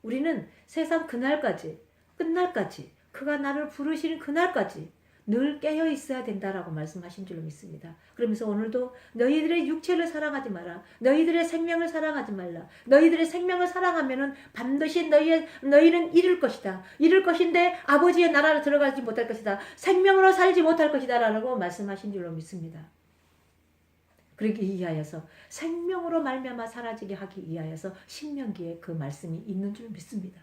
우리는 세상 그날까지 끝날까지 그가 나를 부르시는 그날까지 늘 깨어 있어야 된다라고 말씀하신 줄로 믿습니다. 그러면서 오늘도 너희들의 육체를 사랑하지 마라. 너희들의 생명을 사랑하지 말라. 너희들의 생명을 사랑하면은 반드시 너희는 잃을 것이다. 잃을 것인데 아버지의 나라로 들어가지 못할 것이다. 생명으로 살지 못할 것이다 라고 말씀하신 줄로 믿습니다. 그러기 위하여서 생명으로 말미암아 사라지게 하기 위하여서 신명기에 그 말씀이 있는 줄 믿습니다.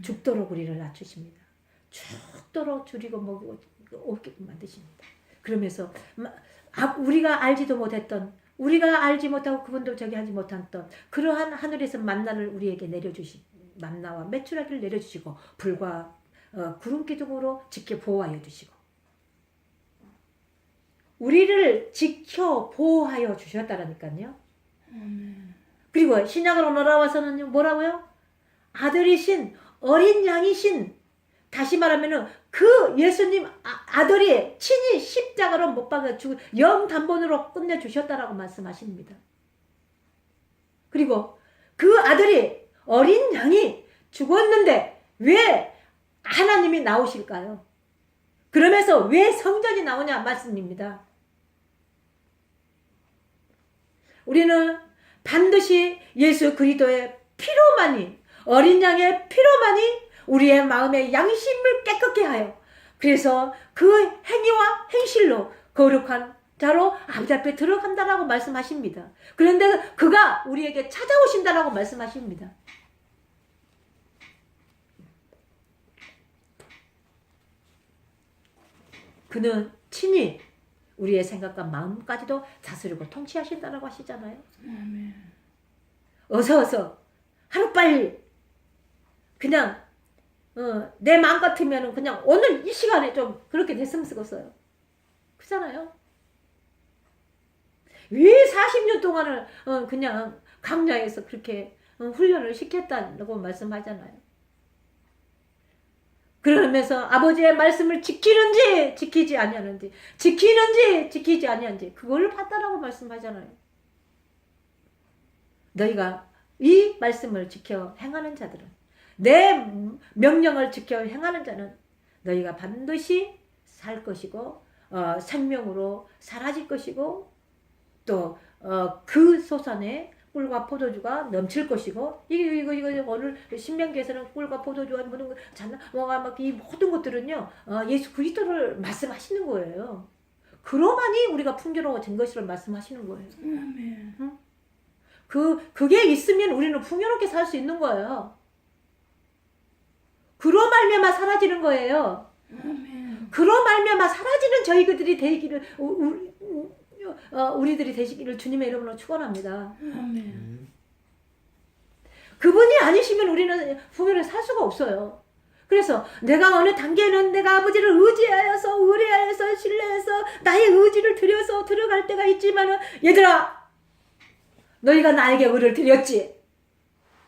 죽도록 우리를 낮추십니다. 죽도록 줄이고 먹이고 없게끔 만드십니다. 그러면서 우리가 알지도 못했던 우리가 알지 못하고 그분도 저기 하지 못했던 그러한 하늘에서 만나를 우리에게 만나와 메추라기를 내려주시고 불과 구름 기둥으로 지켜 보호하여 주시고 우리를 지켜 보호하여 주셨다라니까요. 그리고 신약으로 돌아와서는 뭐라고요? 아들이신 어린 양이신 다시 말하면은 그 예수님 아들이 친히 십자가로 못 박아 죽은 영단번으로 끝내 주셨다라고 말씀하십니다. 그리고 그 아들이 어린 양이 죽었는데 왜 하나님이 나오실까요? 그러면서 왜 성전이 나오냐 말씀입니다. 우리는 반드시 예수 그리스도의 피로만이 어린 양의 피로만이 우리의 마음의 양심을 깨끗게 하여 그래서 그 행위와 행실로 거룩한 자로 아버지 앞에 들어간다라고 말씀하십니다. 그런데 그가 우리에게 찾아오신다라고 말씀하십니다. 그는 친히 우리의 생각과 마음까지도 다스리고 통치하신다라고 하시잖아요. 아멘. 어서 하루빨리 그냥 내 마음 같으면 그냥 오늘 이 시간에 좀 그렇게 됐으면 쓰겠어요. 그렇잖아요. 왜 40년 동안을 그냥 강야에서 그렇게 훈련을 시켰다고 말씀하잖아요. 그러면서 아버지의 말씀을 지키는지 지키지 아니하는지, 지키는지 지키지 아니하는지 그걸 봤다라고 말씀하잖아요. 너희가 이 말씀을 지켜 행하는 자들은, 내 명령을 지켜 행하는 자는 너희가 반드시 살 것이고 생명으로 사라질 것이고 또 그 소산에 꿀과 포도주가 넘칠 것이고, 이거 오늘 신명기에서는 꿀과 포도주와 모든 뭐가 막 이 모든 것들은요 예수 그리스도를 말씀하시는 거예요. 그러만이 우리가 풍요로워진 것이를 말씀하시는 거예요. 아멘. 응? 그게 있으면 우리는 풍요롭게 살 수 있는 거예요. 그로 말미암아 사라지는 거예요. 아멘. 그로 말미암아 사라지는 저희들이 되기를 우리들이 되시기를 주님의 이름으로 축원합니다. 아멘. 그분이 아니시면 우리는 풍요를 살 수가 없어요. 그래서 내가 어느 단계는 내가 아버지를 의뢰하여서 신뢰해서 나의 의지를 들여서 들어갈 때가 있지만은, 얘들아 너희가 나에게 의를 드렸지.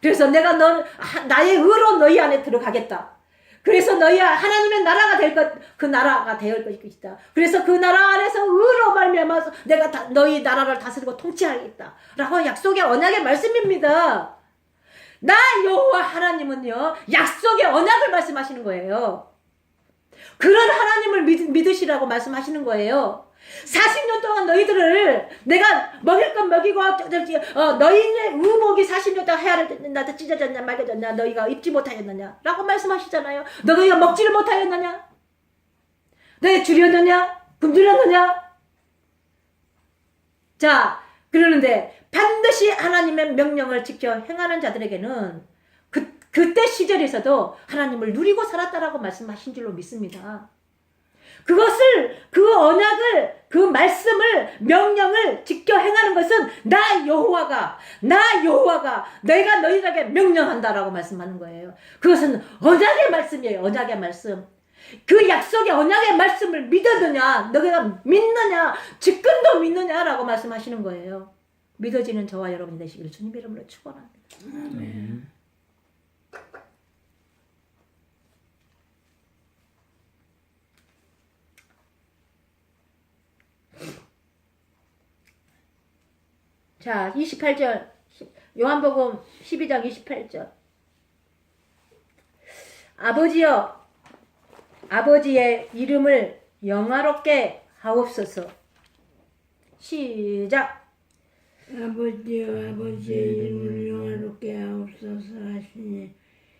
그래서 내가 나의 의로 너희 안에 들어가겠다. 그래서 너희 하나님의 나라가 그 나라가 될 것이다. 그래서 그 나라 안에서 의로 말미암아서 내가 너희 나라를 다스리고 통치하겠다 라고 약속의 언약의 말씀입니다. 나 여호와 하나님은요 약속의 언약을 말씀하시는 거예요. 그런 하나님을 믿으시라고 말씀하시는 거예요. 40년 동안 너희들을 내가 먹일 건 먹이고 너희의 의복이 40년 동안 헤아렸느냐 찢어졌냐 말겨졌냐 너희가 입지 못하였느냐 라고 말씀하시잖아요. 너희가 먹지를 못하였느냐, 너희 줄였느냐, 굶주렸느냐. 자, 그러는데 반드시 하나님의 명령을 지켜 행하는 자들에게는 그때 시절에서도 하나님을 누리고 살았다라고 말씀하신 줄로 믿습니다. 그 언약을, 그 말씀을, 명령을 지켜 행하는 것은 나 여호와가 내가 너희에게 명령한다라고 말씀하는 거예요. 그것은 언약의 말씀이에요. 언약의 말씀. 그 약속의 언약의 말씀을 믿었느냐, 너희가 믿느냐, 지금도 믿느냐라고 말씀하시는 거예요. 믿어지는 저와 여러분이 되시기를 주님 이름으로 축원합니다. 아멘. 자, 28절. 요한복음 12장 28절. 아버지여, 아버지의 이름을 영화롭게 하옵소서. 시작. 아버지여, 아버지의 이름을 영화롭게 하옵소서 하시니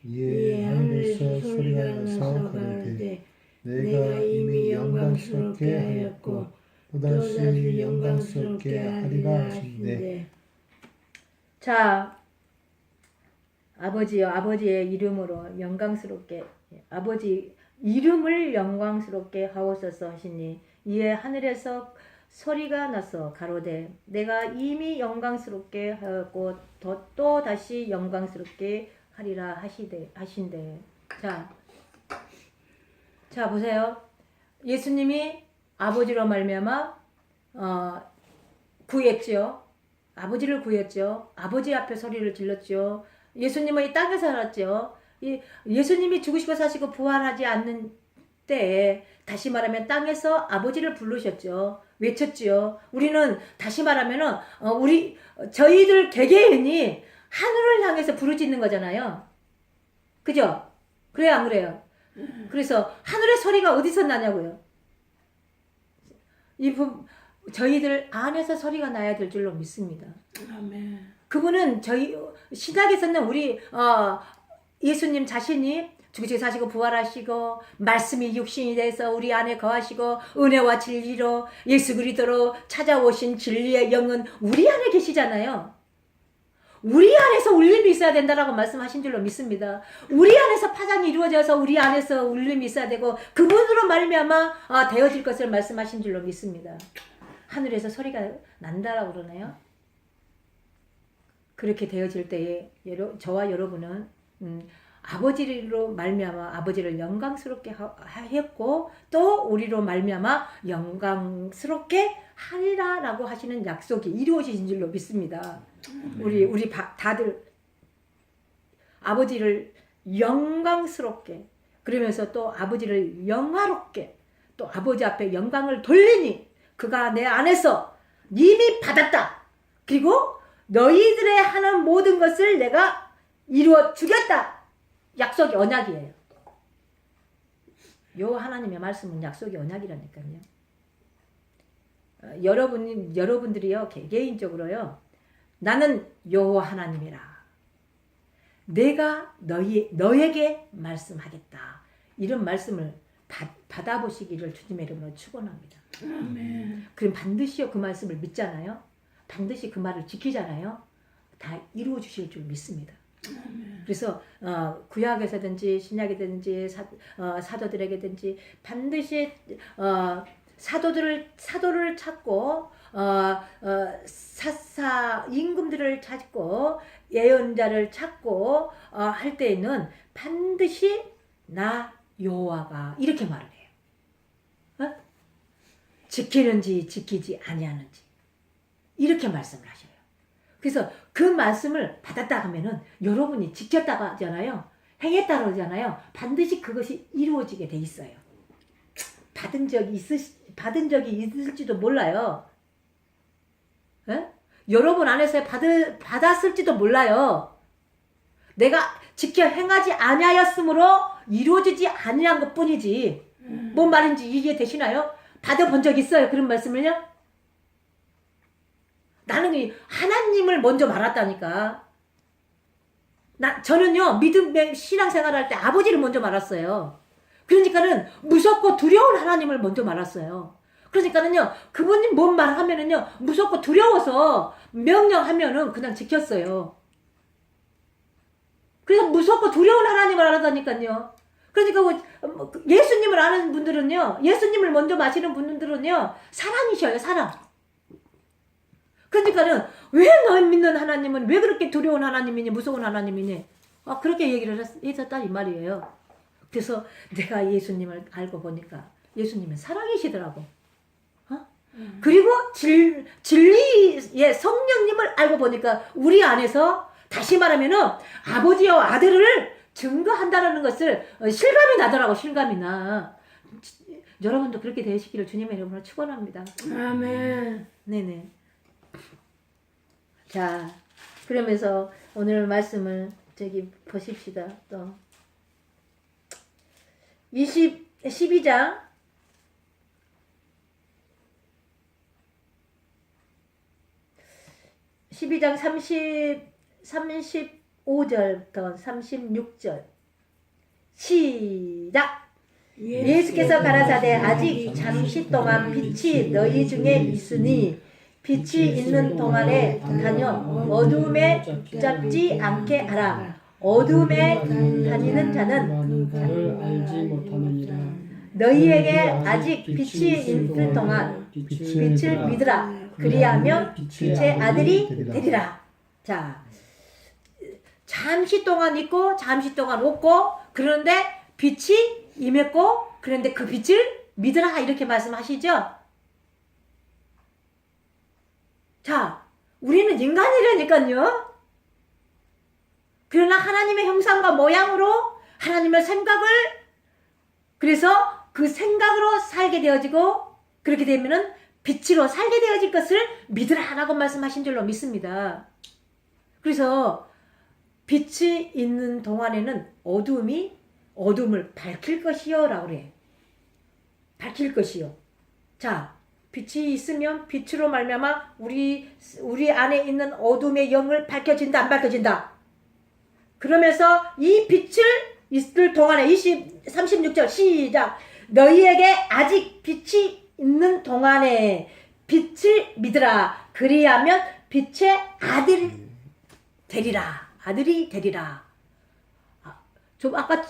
이에 하늘에서 소리가 나서 가로되 내가 이미 영광스럽게 하였고 또다시 영광스럽게 하리라 하신대. 자, 아버지여, 아버지의 이름으로 영광스럽게, 아버지 이름을 영광스럽게 하옵소서 하시니 이에 하늘에서 소리가 나서 가로되 내가 이미 영광스럽게 하였고 또 다시 영광스럽게 하리라 하신대. 자 보세요. 예수님이 아버지로 말미암아 구했죠. 아버지를 구했죠. 아버지 앞에 소리를 질렀죠. 예수님은 이 땅에 살았죠. 예수님이 죽으시고 사시고 부활하지 않는 때에 다시 말하면 땅에서 아버지를 부르셨죠. 외쳤죠. 우리는 다시 말하면은 저희들 개개인이 하늘을 향해서 부르짖는 거잖아요. 그죠? 그래요, 안 그래요? 그래서 하늘의 소리가 어디서 나냐고요? 저희들 안에서 소리가 나야 될 줄로 믿습니다. 아멘. 그분은 저희 신약에서는 우리 예수님 자신이 죽으시고 사시고 부활하시고 말씀이 육신이 돼서 우리 안에 거하시고 은혜와 진리로 예수 그리스도로 찾아오신 진리의 영은 우리 안에 계시잖아요. 우리 안에서 울림이 있어야 된다라고 말씀하신 줄로 믿습니다. 우리 안에서 파장이 이루어져서 우리 안에서 울림이 있어야 되고 그분으로 말미암아 되어질 것을 말씀하신 줄로 믿습니다. 하늘에서 소리가 난다라고 그러나요? 그렇게 되어질 때에 저와 여러분은 아버지로 말미암아 아버지를 영광스럽게 했고 또 우리로 말미암아 영광스럽게 하리라라고 하시는 약속이 이루어진 줄로 믿습니다. 우리 다들 아버지를 영광스럽게 그러면서 또 아버지를 영화롭게 또 아버지 앞에 영광을 돌리니 그가 내 안에서 이미 받았다. 그리고 너희들의 하는 모든 것을 내가 이루어 주겠다. 약속이 언약이에요. 요 하나님의 말씀은 약속이 언약이라니까요. 여러분들이요 개인적으로요 나는 여호와 하나님이라 내가 너에게 말씀하겠다. 이런 말씀을 받아보시기를 주님의 이름으로 축원합니다. 아멘. 그럼 반드시요 그 말씀을 믿잖아요. 반드시 그 말을 지키잖아요. 다 이루어 주실 줄 믿습니다. 그래서 구약에서든지 신약이든지 사도들에게든지 반드시 사도를 찾고 임금들을 찾고 예언자를 찾고 할 때에는 반드시 나 여호와가 이렇게 말을 해요. 지키는지 지키지 아니하는지 이렇게 말씀을 하셔요. 그래서 그 말씀을 받았다 하면은 여러분이 지켰다고 하잖아요. 행했다고 하잖아요. 반드시 그것이 이루어지게 돼 있어요. 받은 적이 있을지도 몰라요. 여러분 안에서 받았을지도 몰라요. 내가 지켜 행하지 아니하였으므로 이루어지지 아니한 것 뿐이지. 뭔 말인지 이해되시나요? 받아본 적 있어요? 그런 말씀을요? 나는 하나님을 먼저 말았다니까. 저는요 믿음의 신앙생활 할 때 아버지를 먼저 말았어요. 그러니까는 무섭고 두려운 하나님을 먼저 말았어요. 그러니까는요 그분이 뭔 말 하면은요 무섭고 두려워서 명령하면은 그냥 지켰어요. 그래서 무섭고 두려운 하나님을 알았다니까요. 그러니까 예수님을 아는 분들은요 예수님을 먼저 마시는 분들은요 사랑이셔요. 사랑. 그러니까는 왜 너 믿는 하나님은 왜 그렇게 두려운 하나님이니 무서운 하나님이니 그렇게 얘기를 했었다 이 말이에요. 그래서 내가 예수님을 알고 보니까 예수님은 사랑이시더라고. 그리고 진리의 성령님을 알고 보니까 우리 안에서 다시 말하면은 아버지와 아들을 증거한다는 것을 실감이 나더라고. 실감이 나. 여러분도 그렇게 되시기를 주님의 이름으로 축원합니다. 아멘. 네네. 자, 그러면서 오늘 말씀을 보십시다. 또 12장 35절부터 36절 시작. 예수께서 가라사대 아직 잠시 동안 빛이 너희 중에 있으니 빛이 있는 동안에 다녀 어둠에 붙잡지 않게 하라. 어둠에 다니는 자는 그를 알지 못하느니라. 너희에게 아직 빛이 있을 동안 빛을 믿으라. 그리하면 빛의 아들이 되리라. 자, 잠시 동안 있고 잠시 동안 없고 그런데 빛이 임했고 그런데 그 빛을 믿으라 이렇게 말씀하시죠. 자, 우리는 인간이라니까요. 그러나 하나님의 형상과 모양으로 하나님의 생각을 그래서 그 생각으로 살게 되어지고 그렇게 되면은 빛으로 살게 되어질 것을 믿으라라고 말씀하신 줄로 믿습니다. 그래서 빛이 있는 동안에는 어둠이 어둠을 밝힐 것이요 라고 그래. 밝힐 것이요. 자, 빛이 있으면 빛으로 말미암아 우리 안에 있는 어둠의 영을 밝혀진다 안 밝혀진다. 그러면서 이 빛을 있을 동안에 36절 시작. 너희에게 아직 빛이 있는 동안에 빛을 믿으라. 그리하면 빛의 아들이 되리라. 아들이 되리라. 아까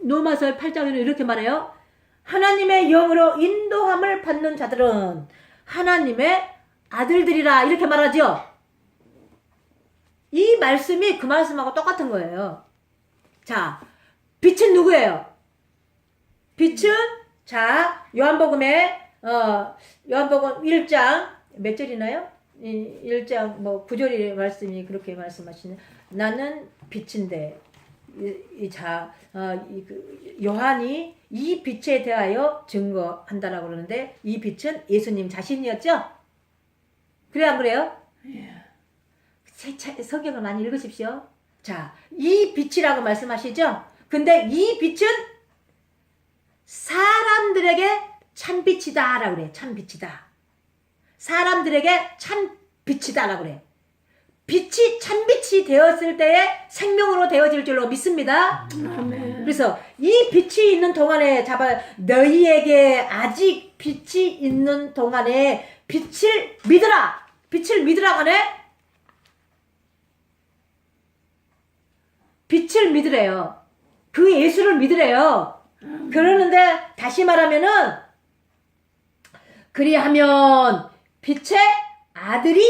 로마서 8장에는 이렇게 말해요. 하나님의 영으로 인도함을 받는 자들은 하나님의 아들들이라 이렇게 말하죠. 이 말씀이 그 말씀하고 똑같은 거예요. 자, 빛은 누구예요? 빛은 자, 요한복음에 요한복음 1장 몇 절이나요? 1장 뭐 9절의 말씀이 그렇게 말씀하시네. 나는 빛인데 요한이 이 빛에 대하여 증거한다라고 그러는데 이 빛은 예수님 자신이었죠? 그래 안 그래요? 성경을 많이 읽으십시오. 자, 이 빛이라고 말씀하시죠? 근데 이 빛은 사람들에게 참빛이다 라고 그래. 참빛이다. 사람들에게 참빛이다 라고 그래. 빛이 참빛이 되었을 때에 생명으로 되어질 줄로 믿습니다. 아멘. 그래서 이 빛이 있는 동안에 너희에게 아직 빛이 있는 동안에 빛을 믿으라. 빛을 믿으라 하네. 빛을 믿으래요. 그 예수를 믿으래요. 그러는데 다시 말하면은 그리하면 빛의 아들이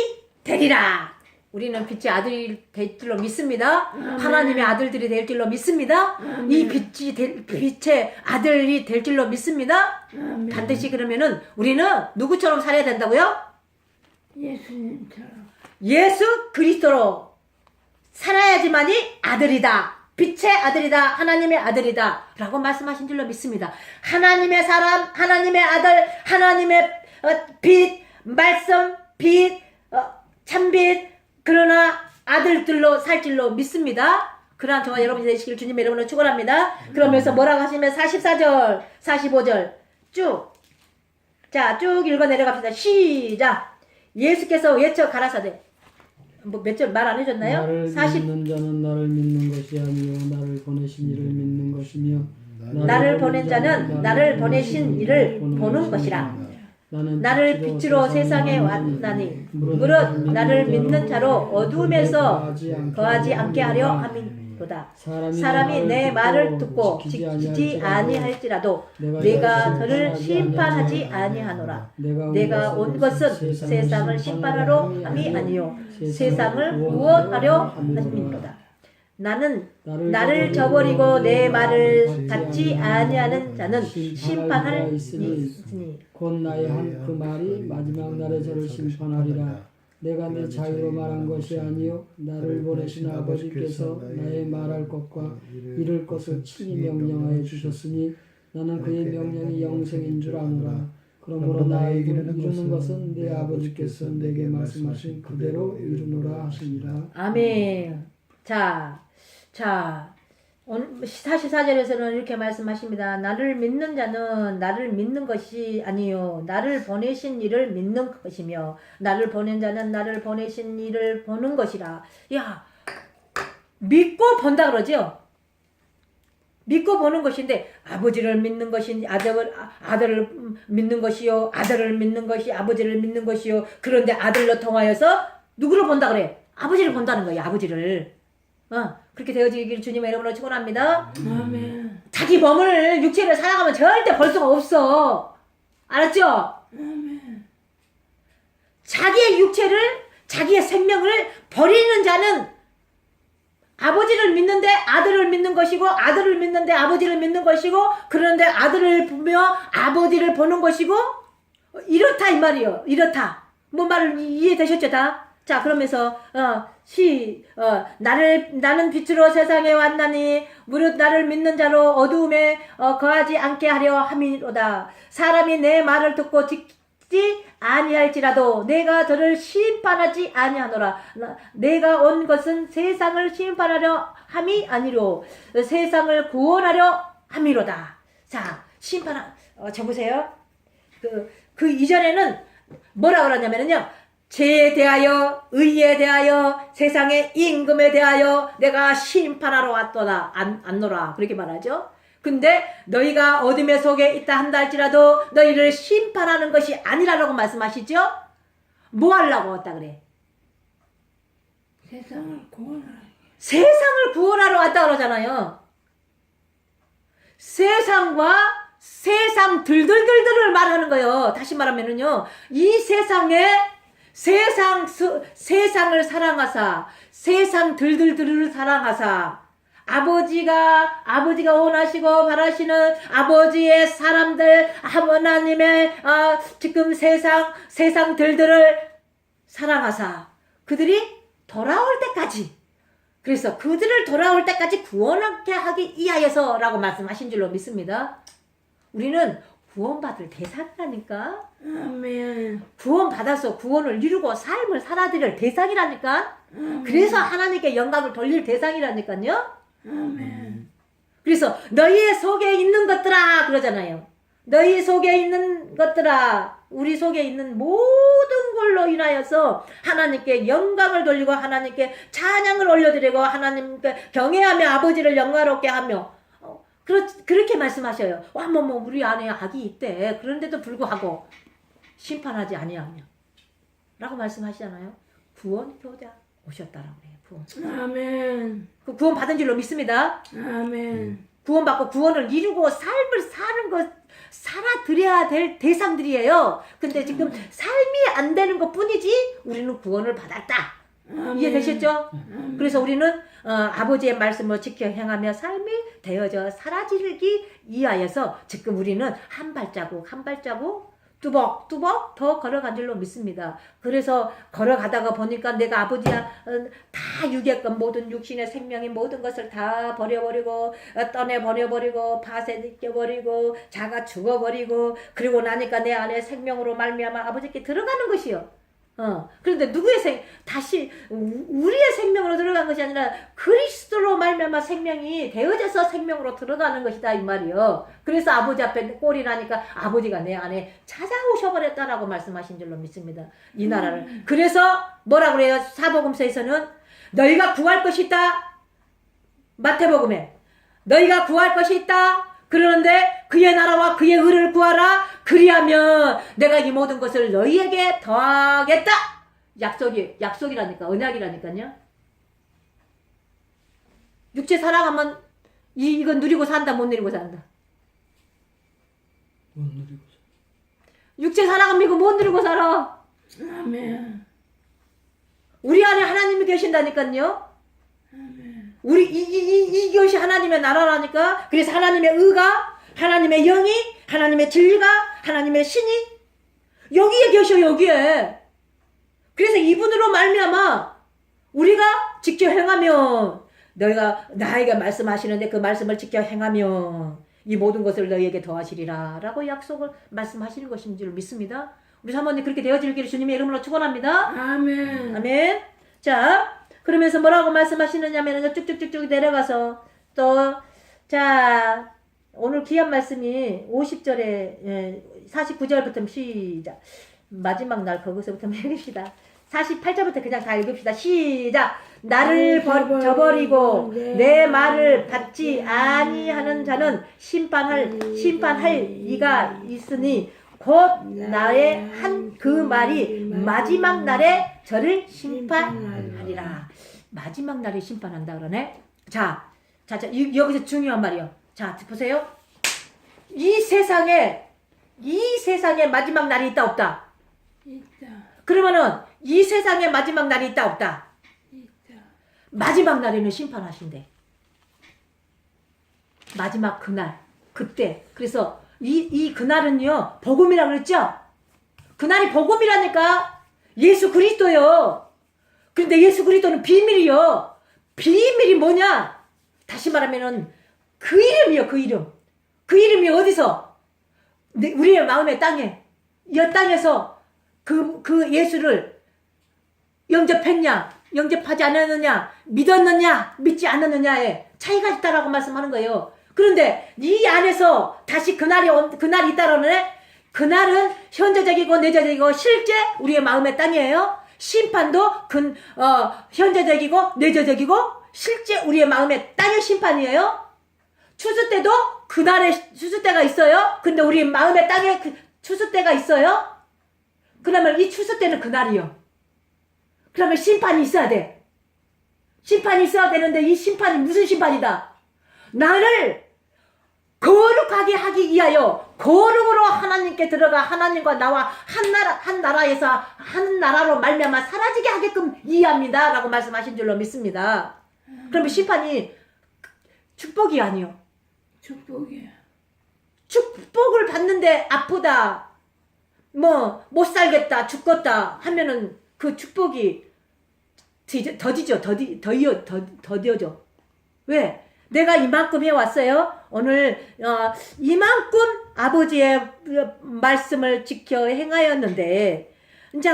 되리라. 우리는 빛의 아들이 될 줄로 믿습니다. 하나님의 아들들이 될 줄로 믿습니다. 이 빛의 아들이 될 줄로 믿습니다. 반드시 그러면은 우리는 누구처럼 살아야 된다고요? 예수님처럼. 예수 그리스도로 살아야지만이 아들이다. 빛의 아들이다. 하나님의 아들이다. 라고 말씀하신 줄로 믿습니다. 하나님의 사람, 하나님의 아들, 하나님의 빛, 말씀, 빛, 참빛, 그러나 아들들로 살 줄로 믿습니다. 그러한 저와 여러분이 되시길 주님의 이름으로 축원합니다. 그러면서 뭐라고 하시면 44절, 45절 쭉. 자, 쭉 읽어 내려갑시다. 시작. 예수께서 외쳐 가라사대. 뭐 몇 절 말 안 해줬나요? 나를 믿는 자는 나를 믿는 것이 아니요 나를 보내신 이를 믿는 것이며 나를 보낸 자는 나를 보내신 이를 보는 것이라. 나를 빛으로 세상에 왔나니 무릇 나를 믿는 자로 어두움에서 거하지 않게 하려 함이로다. 사람이 내 말을 듣고 지키지 아니할지라도 내가 저를 심판하지 아니하노라. 내가 온 것은 세상을 심판하러 함이 아니요 세상을 구원하려 함이로다. 나는 나를 저버리고 내 말을 받지 아니하는 자는 심판할 있으니 곧 나의 한 그 말이 마지막 날에 저를 심판하리라. 내가 내 자유로 말한 것이 아니요 나를 보내신 아버지께서 나의 말할 것과 이룰 것을 친히 명령하여 주셨으니 나는 그의 명령이 영생인 줄 아노라. 그러므로 나에게 이루는 것은 내 아버지께서 내게 말씀하신 그대로 이루노라 하시니라. 아멘. 자, 오늘 44절에서는 이렇게 말씀하십니다. 나를 믿는 자는 나를 믿는 것이 아니요 나를 보내신 이를 믿는 것이며 나를 보낸 자는 나를 보내신 이를 보는 것이라. 야, 믿고 본다 그러죠? 믿고 보는 것인데 아버지를 믿는 것인지 아들을 믿는 것이요 아들을 믿는 것이 아버지를 믿는 것이요. 그런데 아들로 통하여서 누구를 본다 그래? 아버지를 본다는 거예요. 아버지를. 그렇게 되어지기를 주님의 이름으로 축원합니다. 아멘. 자기 몸을 육체를 살아가면 절대 볼 수가 없어. 알았죠? 아멘. 자기의 육체를 자기의 생명을 버리는 자는 아버지를 믿는데 아들을 믿는 것이고 아들을 믿는데 아버지를 믿는 것이고 그런데 아들을 보며 아버지를 보는 것이고 이렇다 이 말이요. 이렇다. 뭔 말을 이해되셨죠 다? 자, 그러면서 나는 빛으로 세상에 왔나니 무릇 나를 믿는 자로 어두움에 거하지 않게 하려 함이로다. 사람이 내 말을 듣고 지키지 아니할지라도 내가 저를 심판하지 아니하노라. 내가 온 것은 세상을 심판하려 함이 아니로 세상을 구원하려 함이로다. 자, 보세요. 그 이전에는 뭐라 그러냐면요. 죄에 대하여 의에 대하여 세상의 임금에 대하여 내가 심판하러 왔도다 안노라 그렇게 말하죠. 근데 너희가 어둠의 속에 있다 한다 할지라도 너희를 심판하는 것이 아니라고 말씀하시죠. 뭐 하려고 왔다 그래? 세상을 구원하러 왔다 그러잖아요. 세상과 세상 들들들들을 말하는 거예요. 다시 말하면은요. 이 세상에 세상을 사랑하사 세상 들들들을 사랑하사 아버지가 원하시고 바라시는 아버지의 사람들, 하나님의 지금 세상들을 사랑하사 그들이 돌아올 때까지, 그래서 그들을 돌아올 때까지 구원하게 하기 위하여서라고 말씀하신 줄로 믿습니다. 우리는 구원받을 대상이라니까. 아멘. 구원받아서 구원을 이루고 삶을 살아드릴 대상이라니까. 그래서 하나님께 영광을 돌릴 대상이라니까요. 아멘. 그래서 너희 속에 있는 것들아 그러잖아요. 너희 속에 있는 것들아, 우리 속에 있는 모든 걸로 인하여서 하나님께 영광을 돌리고 하나님께 찬양을 올려드리고 하나님께 경외하며 아버지를 영광롭게 하며 그렇게 말씀하셔요. 우리 안에 악이 있대. 그런데도 불구하고 심판하지 아니하며 라고 말씀하시잖아요. 구원표자 오셨다라고 해요. 구원. 아멘. 그 구원 받은 줄로 믿습니다. 아멘. 구원받고 구원을 이루고 삶을 사는 것, 살아드려야 될 대상들이에요. 근데 지금 삶이 안 되는 것 뿐이지 우리는 구원을 받았다. 아멘. 이해되셨죠? 그래서 우리는 아버지의 말씀을 지켜 행하며 삶이 되어져 사라지기 위하여서 지금 우리는 한 발자국 뚜벅뚜벅 더 걸어간 줄로 믿습니다. 그래서 걸어가다가 보니까 내가 아버지야 다 유괴권 모든 육신의 생명의 모든 것을 다 버려버리고 떠내버려버리고 밭에 느껴버리고 자가 죽어버리고 그리고 나니까 내 안에 생명으로 말미암아 아버지께 들어가는 것이요. 그런데 다시 우리의 생명으로 들어간 것이 아니라 그리스도로 말미암아 생명이 되어져서 생명으로 들어가는 것이다 이 말이요. 그래서 아버지 앞에 꼴이 나니까 아버지가 내 안에 찾아오셔버렸다라고 말씀하신 줄로 믿습니다. 이 나라를. 그래서 뭐라고 그래요? 사복음서에서는 너희가 구할 것이 있다. 마태복음에 너희가 구할 것이 있다. 그러는데 그의 나라와 그의 의를 구하라. 그리하면 내가 이 모든 것을 너희에게 더하겠다. 약속이라니까, 언약이라니까요. 육체 살아가면 이건 누리고 산다, 못 누리고 산다. 못 누리고. 육체 살아가면 이거 못 누리고 살아. 아멘. 우리 안에 하나님이 계신다니까요. 우리 이것이 하나님의 나라라니까. 그래서 하나님의 의가, 하나님의 영이, 하나님의 진리가, 하나님의 신이 여기에 계셔. 여기에. 그래서 이분으로 말미암아 우리가 지켜 행하면 너희가 나에게 말씀하시는데 그 말씀을 지켜 행하면 이 모든 것을 너희에게 더하시리라 라고 약속을 말씀하시는 것인 줄 믿습니다. 우리 사모님 그렇게 되어지기를 주님의 이름으로 축원합니다. 아멘. 아멘. 자, 그러면서 뭐라고 말씀하시느냐면 쭉쭉쭉쭉 내려가서 또 자 오늘 귀한 말씀이 50절에 49절부터 시작. 마지막 날 거기서부터 읽읍시다. 48절부터 그냥 다 읽읍시다. 시작. 나를 저버리고 내 말을 받지 아니하는 자는 심판할 이가 있으니 곧 나의 한 그 말이 마지막 날에 저를 심판하리라. 마지막 날에 심판한다 그러네. 자, 여기서 중요한 말이요. 자, 보세요. 이 세상에 마지막 날이 있다 없다? 있다. 그러면은 이 세상에 마지막 날이 있다 없다? 있다. 마지막 날에는 심판하신대. 마지막 그날, 그때. 그래서 이 그날은요 복음이라고 그랬죠? 그날이 복음이라니까. 예수 그리스도요. 그런데 예수 그리스도는 비밀이요. 비밀이 뭐냐? 다시 말하면은 그 이름이요. 그 이름. 그 이름이 어디서? 우리의 마음의 땅에, 이 땅에서 그 예수를 영접했냐, 영접하지 않았느냐, 믿었느냐, 믿지 않았느냐에 차이가 있다라고 말씀하는 거예요. 그런데 이 안에서 다시 그날이 있다라네. 그날은 현재적이고 내재적이고 실제 우리의 마음의 땅이에요. 심판도 현재적이고 내재적이고 실제 우리의 마음의 땅의 심판이에요. 추수 때도 그날에 추수 때가 있어요. 근데 우리 마음의 땅에 추수 때가 있어요. 그러면 이 추수 때는 그날이요. 그러면 심판이 있어야 돼. 심판이 있어야 되는데 이 심판이 무슨 심판이다? 나를 거룩하게 하기 위하여 거룩으로 하나님께 들어가 하나님과 나와 한 나라에서 한 나라로 말미암아 사라지게 하게끔 이해합니다 라고 말씀하신 줄로 믿습니다. 그러면 심판이 축복이 아니요. 축복이야. 축복을 받는데 아프다, 뭐 못 살겠다, 죽겠다 하면은 그 축복이 더디죠. 더디어져. 왜? 내가 이만큼 해왔어요. 오늘 이만큼 아버지의 말씀을 지켜 행하였는데 이제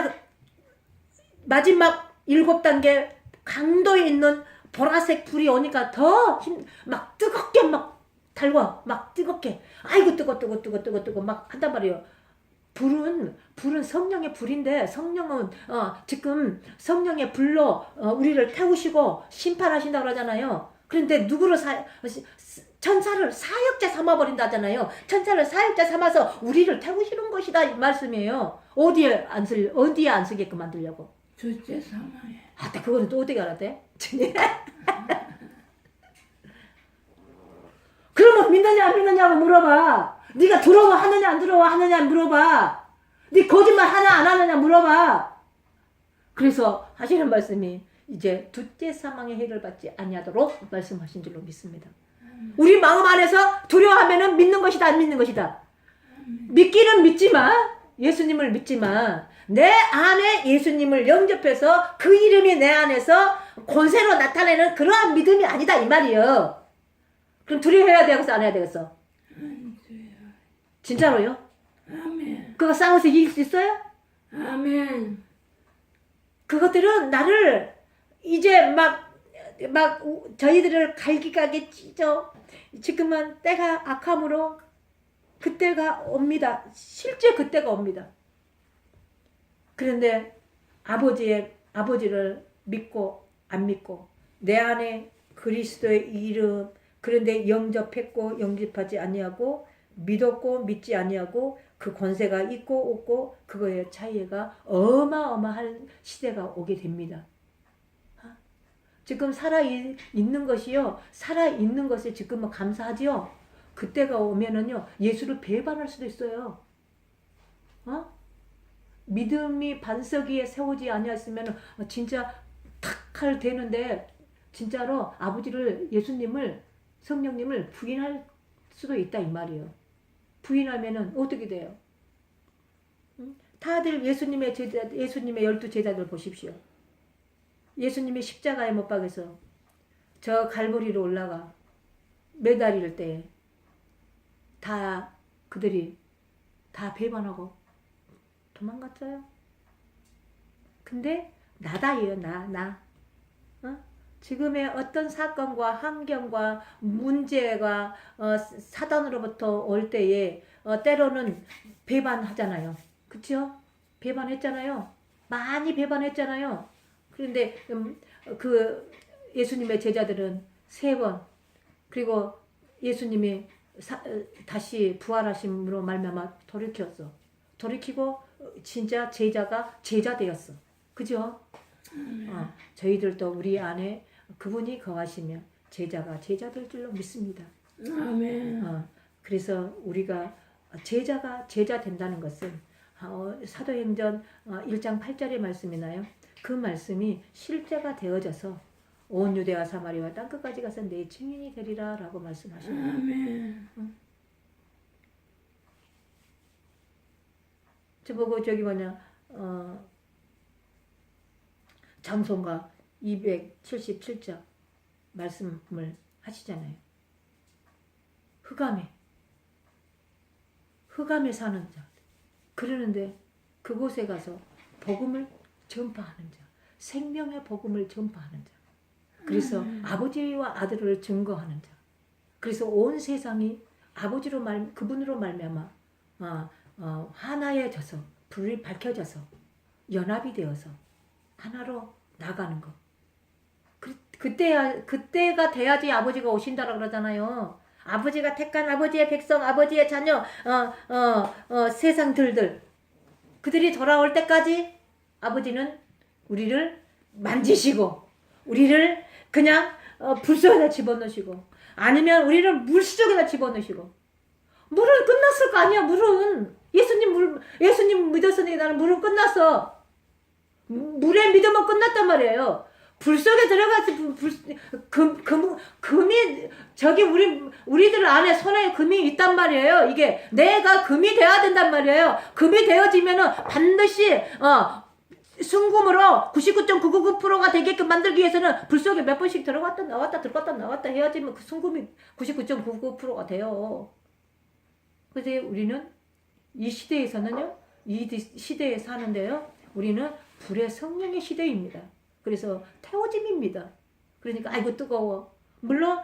마지막 7단계 강도 있는 보라색 불이 오니까 더 막 뜨겁게 막 달궈. 막 뜨겁게. 아이고 뜨거 막 한단 말이에요. 불은 성령의 불인데 성령은 지금 성령의 불로 우리를 태우시고 심판하신다고 그러잖아요. 그런데 누구를 천사를 사역자 삼아버린다잖아요. 천사를 사역자 삼아서 우리를 태우시는 것이다 이 말씀이에요. 어디에 안 쓰게끔 만들려고? 둘째 사망에. 그거는 또 어떻게 알았대? 그러면 믿느냐 안 믿느냐고 물어봐. 네가 들어와 하느냐 안 들어와 하느냐 물어봐. 네 거짓말 하나 안 하느냐 물어봐. 그래서 하시는 말씀이 이제 둘째 사망의 해를 받지 아니하도록 말씀하신 줄로 믿습니다. 우리 마음 안에서 두려워하면은 믿는 것이다 안 믿는 것이다. 믿기는 믿지만 예수님을 믿지만 내 안에 예수님을 영접해서 그 이름이 내 안에서 권세로 나타내는 그러한 믿음이 아니다 이 말이에요. 그럼 두려워해야 되겠어 안 해야 되겠어? 진짜로요? 아멘. 그거 싸워서 이길 수 있어요? 아멘. 그것들은 나를 이제 막 저희들을 갈기가게 찢어. 지금은 때가 악함으로 그때가 옵니다. 실제 그때가 옵니다. 그런데 아버지를 믿고 안 믿고 내 안에 그리스도의 이름 그런데 영접했고 영접하지 아니하고 믿었고 믿지 아니하고 그 권세가 있고 없고 그거의 차이가 어마어마한 시대가 오게 됩니다. 지금 살아있는 것이요. 살아있는 것에 지금은 감사하지요. 그때가 오면은요. 예수를 배반할 수도 있어요. 믿음이 반석 위에 세우지 아니었으면 진짜 탁할 되는데 진짜로 아버지를 예수님을 성령님을 부인할 수도 있다 이 말이에요. 부인하면은 어떻게 돼요? 다들 예수님의 12 제자들 보십시오. 예수님이 십자가에 못 박혀서 저 갈보리로 올라가 매달릴 때 다 그들이 다 배반하고 도망갔어요. 근데 나다예요. 나. 지금의 어떤 사건과 환경과 문제가 사단으로부터 올 때에 때로는 배반하잖아요. 그쵸? 배반했잖아요. 많이 배반했잖아요. 그런데 그 예수님의 제자들은 3번 그리고 예수님이 다시 부활하심으로 말미암아 돌이키고 진짜 제자가 제자 되었어. 그죠? 저희들도 우리 안에 그분이 거하시면 제자가 제자 될 줄로 믿습니다. 아멘. 그래서 우리가 제자가 제자 된다는 것은 사도행전 1장 8절의 말씀이나요? 그 말씀이 실제가 되어져서 온 유대와 사마리아와 땅끝까지 가서 내 증인이 되리라 라고 말씀하십니다. 아멘. 저보고 저기 장송가 277장 말씀을 하시잖아요. 흑암에 사는 자. 그러는데 그곳에 가서 복음을 전파하는 자. 생명의 복음을 전파하는 자. 그래서 아버지와 아들을 증거하는 자. 그래서 온 세상이 그분으로 말미암아 하나여져서 불이 밝혀져서 연합이 되어서 하나로 나가는 것. 그때가 돼야지 아버지가 오신다라고 그러잖아요. 아버지가 택한 아버지의 백성, 아버지의 자녀, 세상들들. 그들이 돌아올 때까지 아버지는 우리를 만지시고, 우리를 그냥 불 속에다 집어넣으시고, 아니면 우리를 물수족에다 집어넣으시고. 물은 끝났을 거 아니야, 물은. 예수님 믿었으니 나는 물은 끝났어. 물의 믿음은 끝났단 말이에요. 불 속에 들어가서 금이 저기 우리들 안에 손에 금이 있단 말이에요. 이게 내가 금이 돼야 된단 말이에요. 금이 되어지면은 반드시 순금으로 99.999%가 되게끔 만들기 위해서는 불 속에 몇 번씩 들어갔다 나왔다 들어갔다 나왔다 해야지만 그 순금이 99.99%가 돼요. 그래서 우리는 이 시대에서는요, 이 시대에 사는데요, 우리는 불의 성령의 시대입니다. 그래서 태워짐입니다. 그러니까 아이고 뜨거워. 물론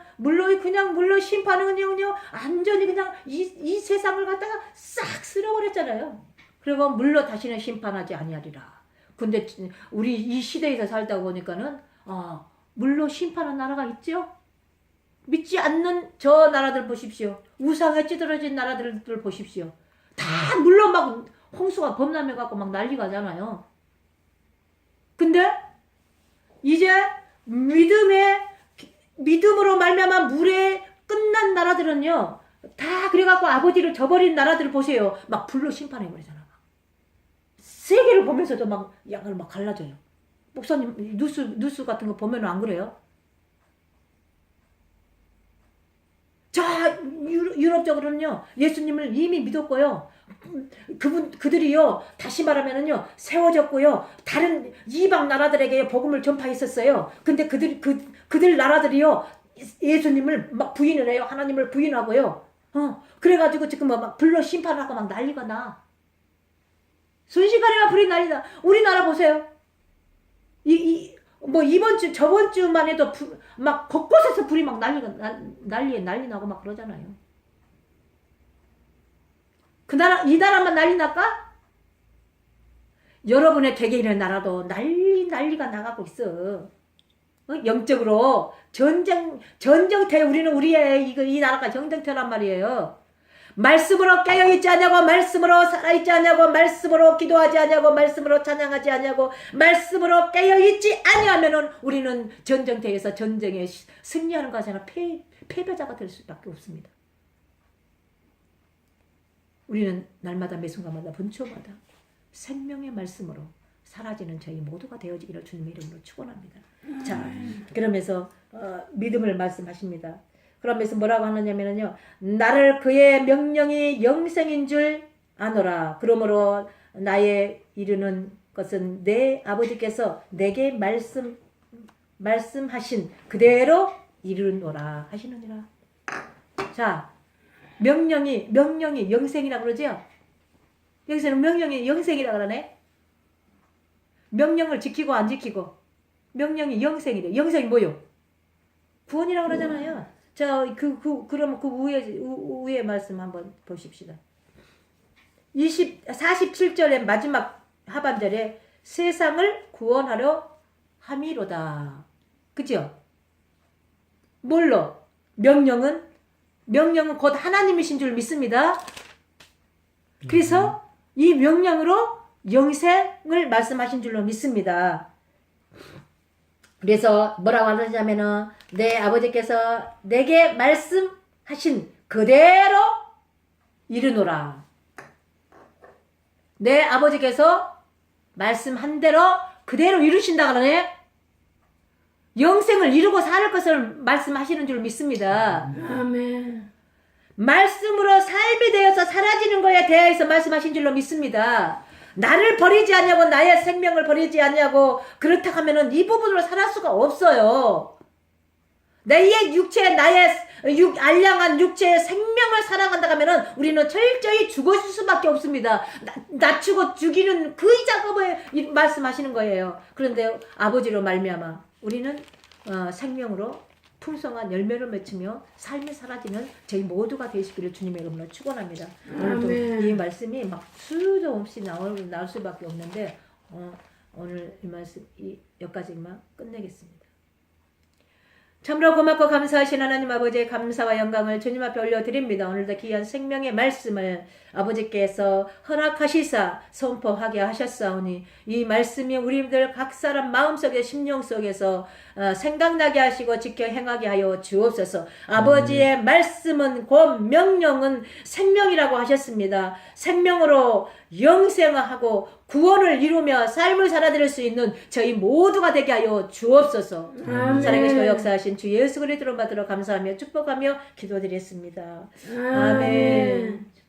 심판은 그냥요 완전히 그냥 이 세상을 갖다가 싹 쓸어버렸잖아요. 그리고 물로 다시는 심판하지 아니하리라. 근데 우리 이 시대에서 살다 보니까는 물로 심판한 나라가 있죠. 믿지 않는 저 나라들 보십시오. 우상에 찌들어진 나라들 보십시오. 다 물로 막 홍수가 범람해 갖고 막 난리가 나잖아요. 근데 이제 믿음으로 말미암아 물에 끝난 나라들은요, 다 그래갖고 아버지를 저버린 나라들을 보세요. 막 불로 심판해버리잖아. 세계를 보면서도 막 양을 막 갈라져요. 목사님 뉴스 같은 거 보면 안 그래요? 자, 유럽 쪽으로는요, 예수님을 이미 믿었고요. 그들이요, 다시 말하면은요, 세워졌고요. 다른 이방 나라들에게 복음을 전파했었어요. 근데 그들 나라들이요, 예수님을 막 부인을 해요. 하나님을 부인하고요. 그래가지고 지금 막 불로 심판하고 막 난리가 나. 순식간에만 불이 난리나. 우리나라 보세요. 저번 주만 해도 막 곳곳에서 불이 막 난리 나고 막 그러잖아요. 이 나라만 난리 날까? 여러분의 개개인의 나라도 난리가 나가고 있어. 영적으로 전쟁터. 우리는 이 나라가 전쟁터란 말이에요. 말씀으로 깨어있지 않냐고, 말씀으로 살아있지 않냐고, 말씀으로 기도하지 않냐고, 말씀으로 찬양하지 않냐고, 말씀으로 깨어있지 아니하면은 우리는 전쟁터에서 전쟁에 승리하는 것이 아니라 패배자가 될 수밖에 없습니다. 우리는 날마다 매 순간마다 분초마다 생명의 말씀으로 사라지는 저희 모두가 되어지기를 주님의 이름으로 축원합니다. 자, 그러면서 믿음을 말씀하십니다. 그러면서 뭐라고 하느냐면요, 나를 그의 명령이 영생인 줄 아노라. 그러므로 나의 이르는 것은 내 아버지께서 내게 말씀하신 그대로 이르노라 하시느니라. 자, 명령이 영생이라 그러죠. 여기서는 명령이 영생이라 그러네. 명령을 지키고 안 지키고 명령이 영생이래. 영생이 뭐요? 구원이라 그러잖아요. 자, 그러면 그 위에 말씀 한번 보십시다. 47절의 마지막 하반절에 세상을 구원하려 함이로다. 그죠? 뭘로? 명령은 곧 하나님이신 줄 믿습니다. 그래서 이 명령으로 영생을 말씀하신 줄로 믿습니다. 그래서 뭐라고 하느냐면은 내 아버지께서 내게 말씀하신 그대로 이르노라. 내 아버지께서 말씀한 대로 그대로 이루신다 그러네. 영생을 이루고 살 것을 말씀하시는 줄 믿습니다. 아멘. 말씀으로 삶이 되어서 사라지는 것에 대해서 말씀하신 줄로 믿습니다. 나를 버리지 않냐고, 나의 생명을 버리지 않냐고, 그렇다 하면은 이 부분으로 살할 수가 없어요. 나의 알량한 육체의 생명을 사랑한다 하면은 우리는 철저히 죽었을 수밖에 없습니다. 낮추고 죽이는 그 작업을 말씀하시는 거예요. 그런데 아버지로 말미암아 우리는 생명으로 풍성한 열매를 맺으며 삶이 사라지는 저희 모두가 되시기를 주님의 이름으로 축원합니다. 오늘도 이 말씀이 막 수도 없이 나올 수밖에 없는데 오늘 이 말씀 여기까지만 끝내겠습니다. 참으로 고맙고 감사하신 하나님 아버지의 감사와 영광을 주님 앞에 올려드립니다. 오늘도 귀한 생명의 말씀을 아버지께서 허락하시사 선포하게 하셨사오니 이 말씀이 우리들 각 사람 마음속에 심령 속에서 생각나게 하시고 지켜 행하게 하여 주옵소서. 아버지의 말씀은 곧 명령은 생명이라고 하셨습니다. 생명으로 영생하고 구원을 이루며 삶을 살아드릴 수 있는 저희 모두가 되게 하여 주옵소서. 아멘. 살아계시고 역사하신 주 예수 그리스도로 받들어 감사하며 축복하며 기도드렸습니다. 아멘.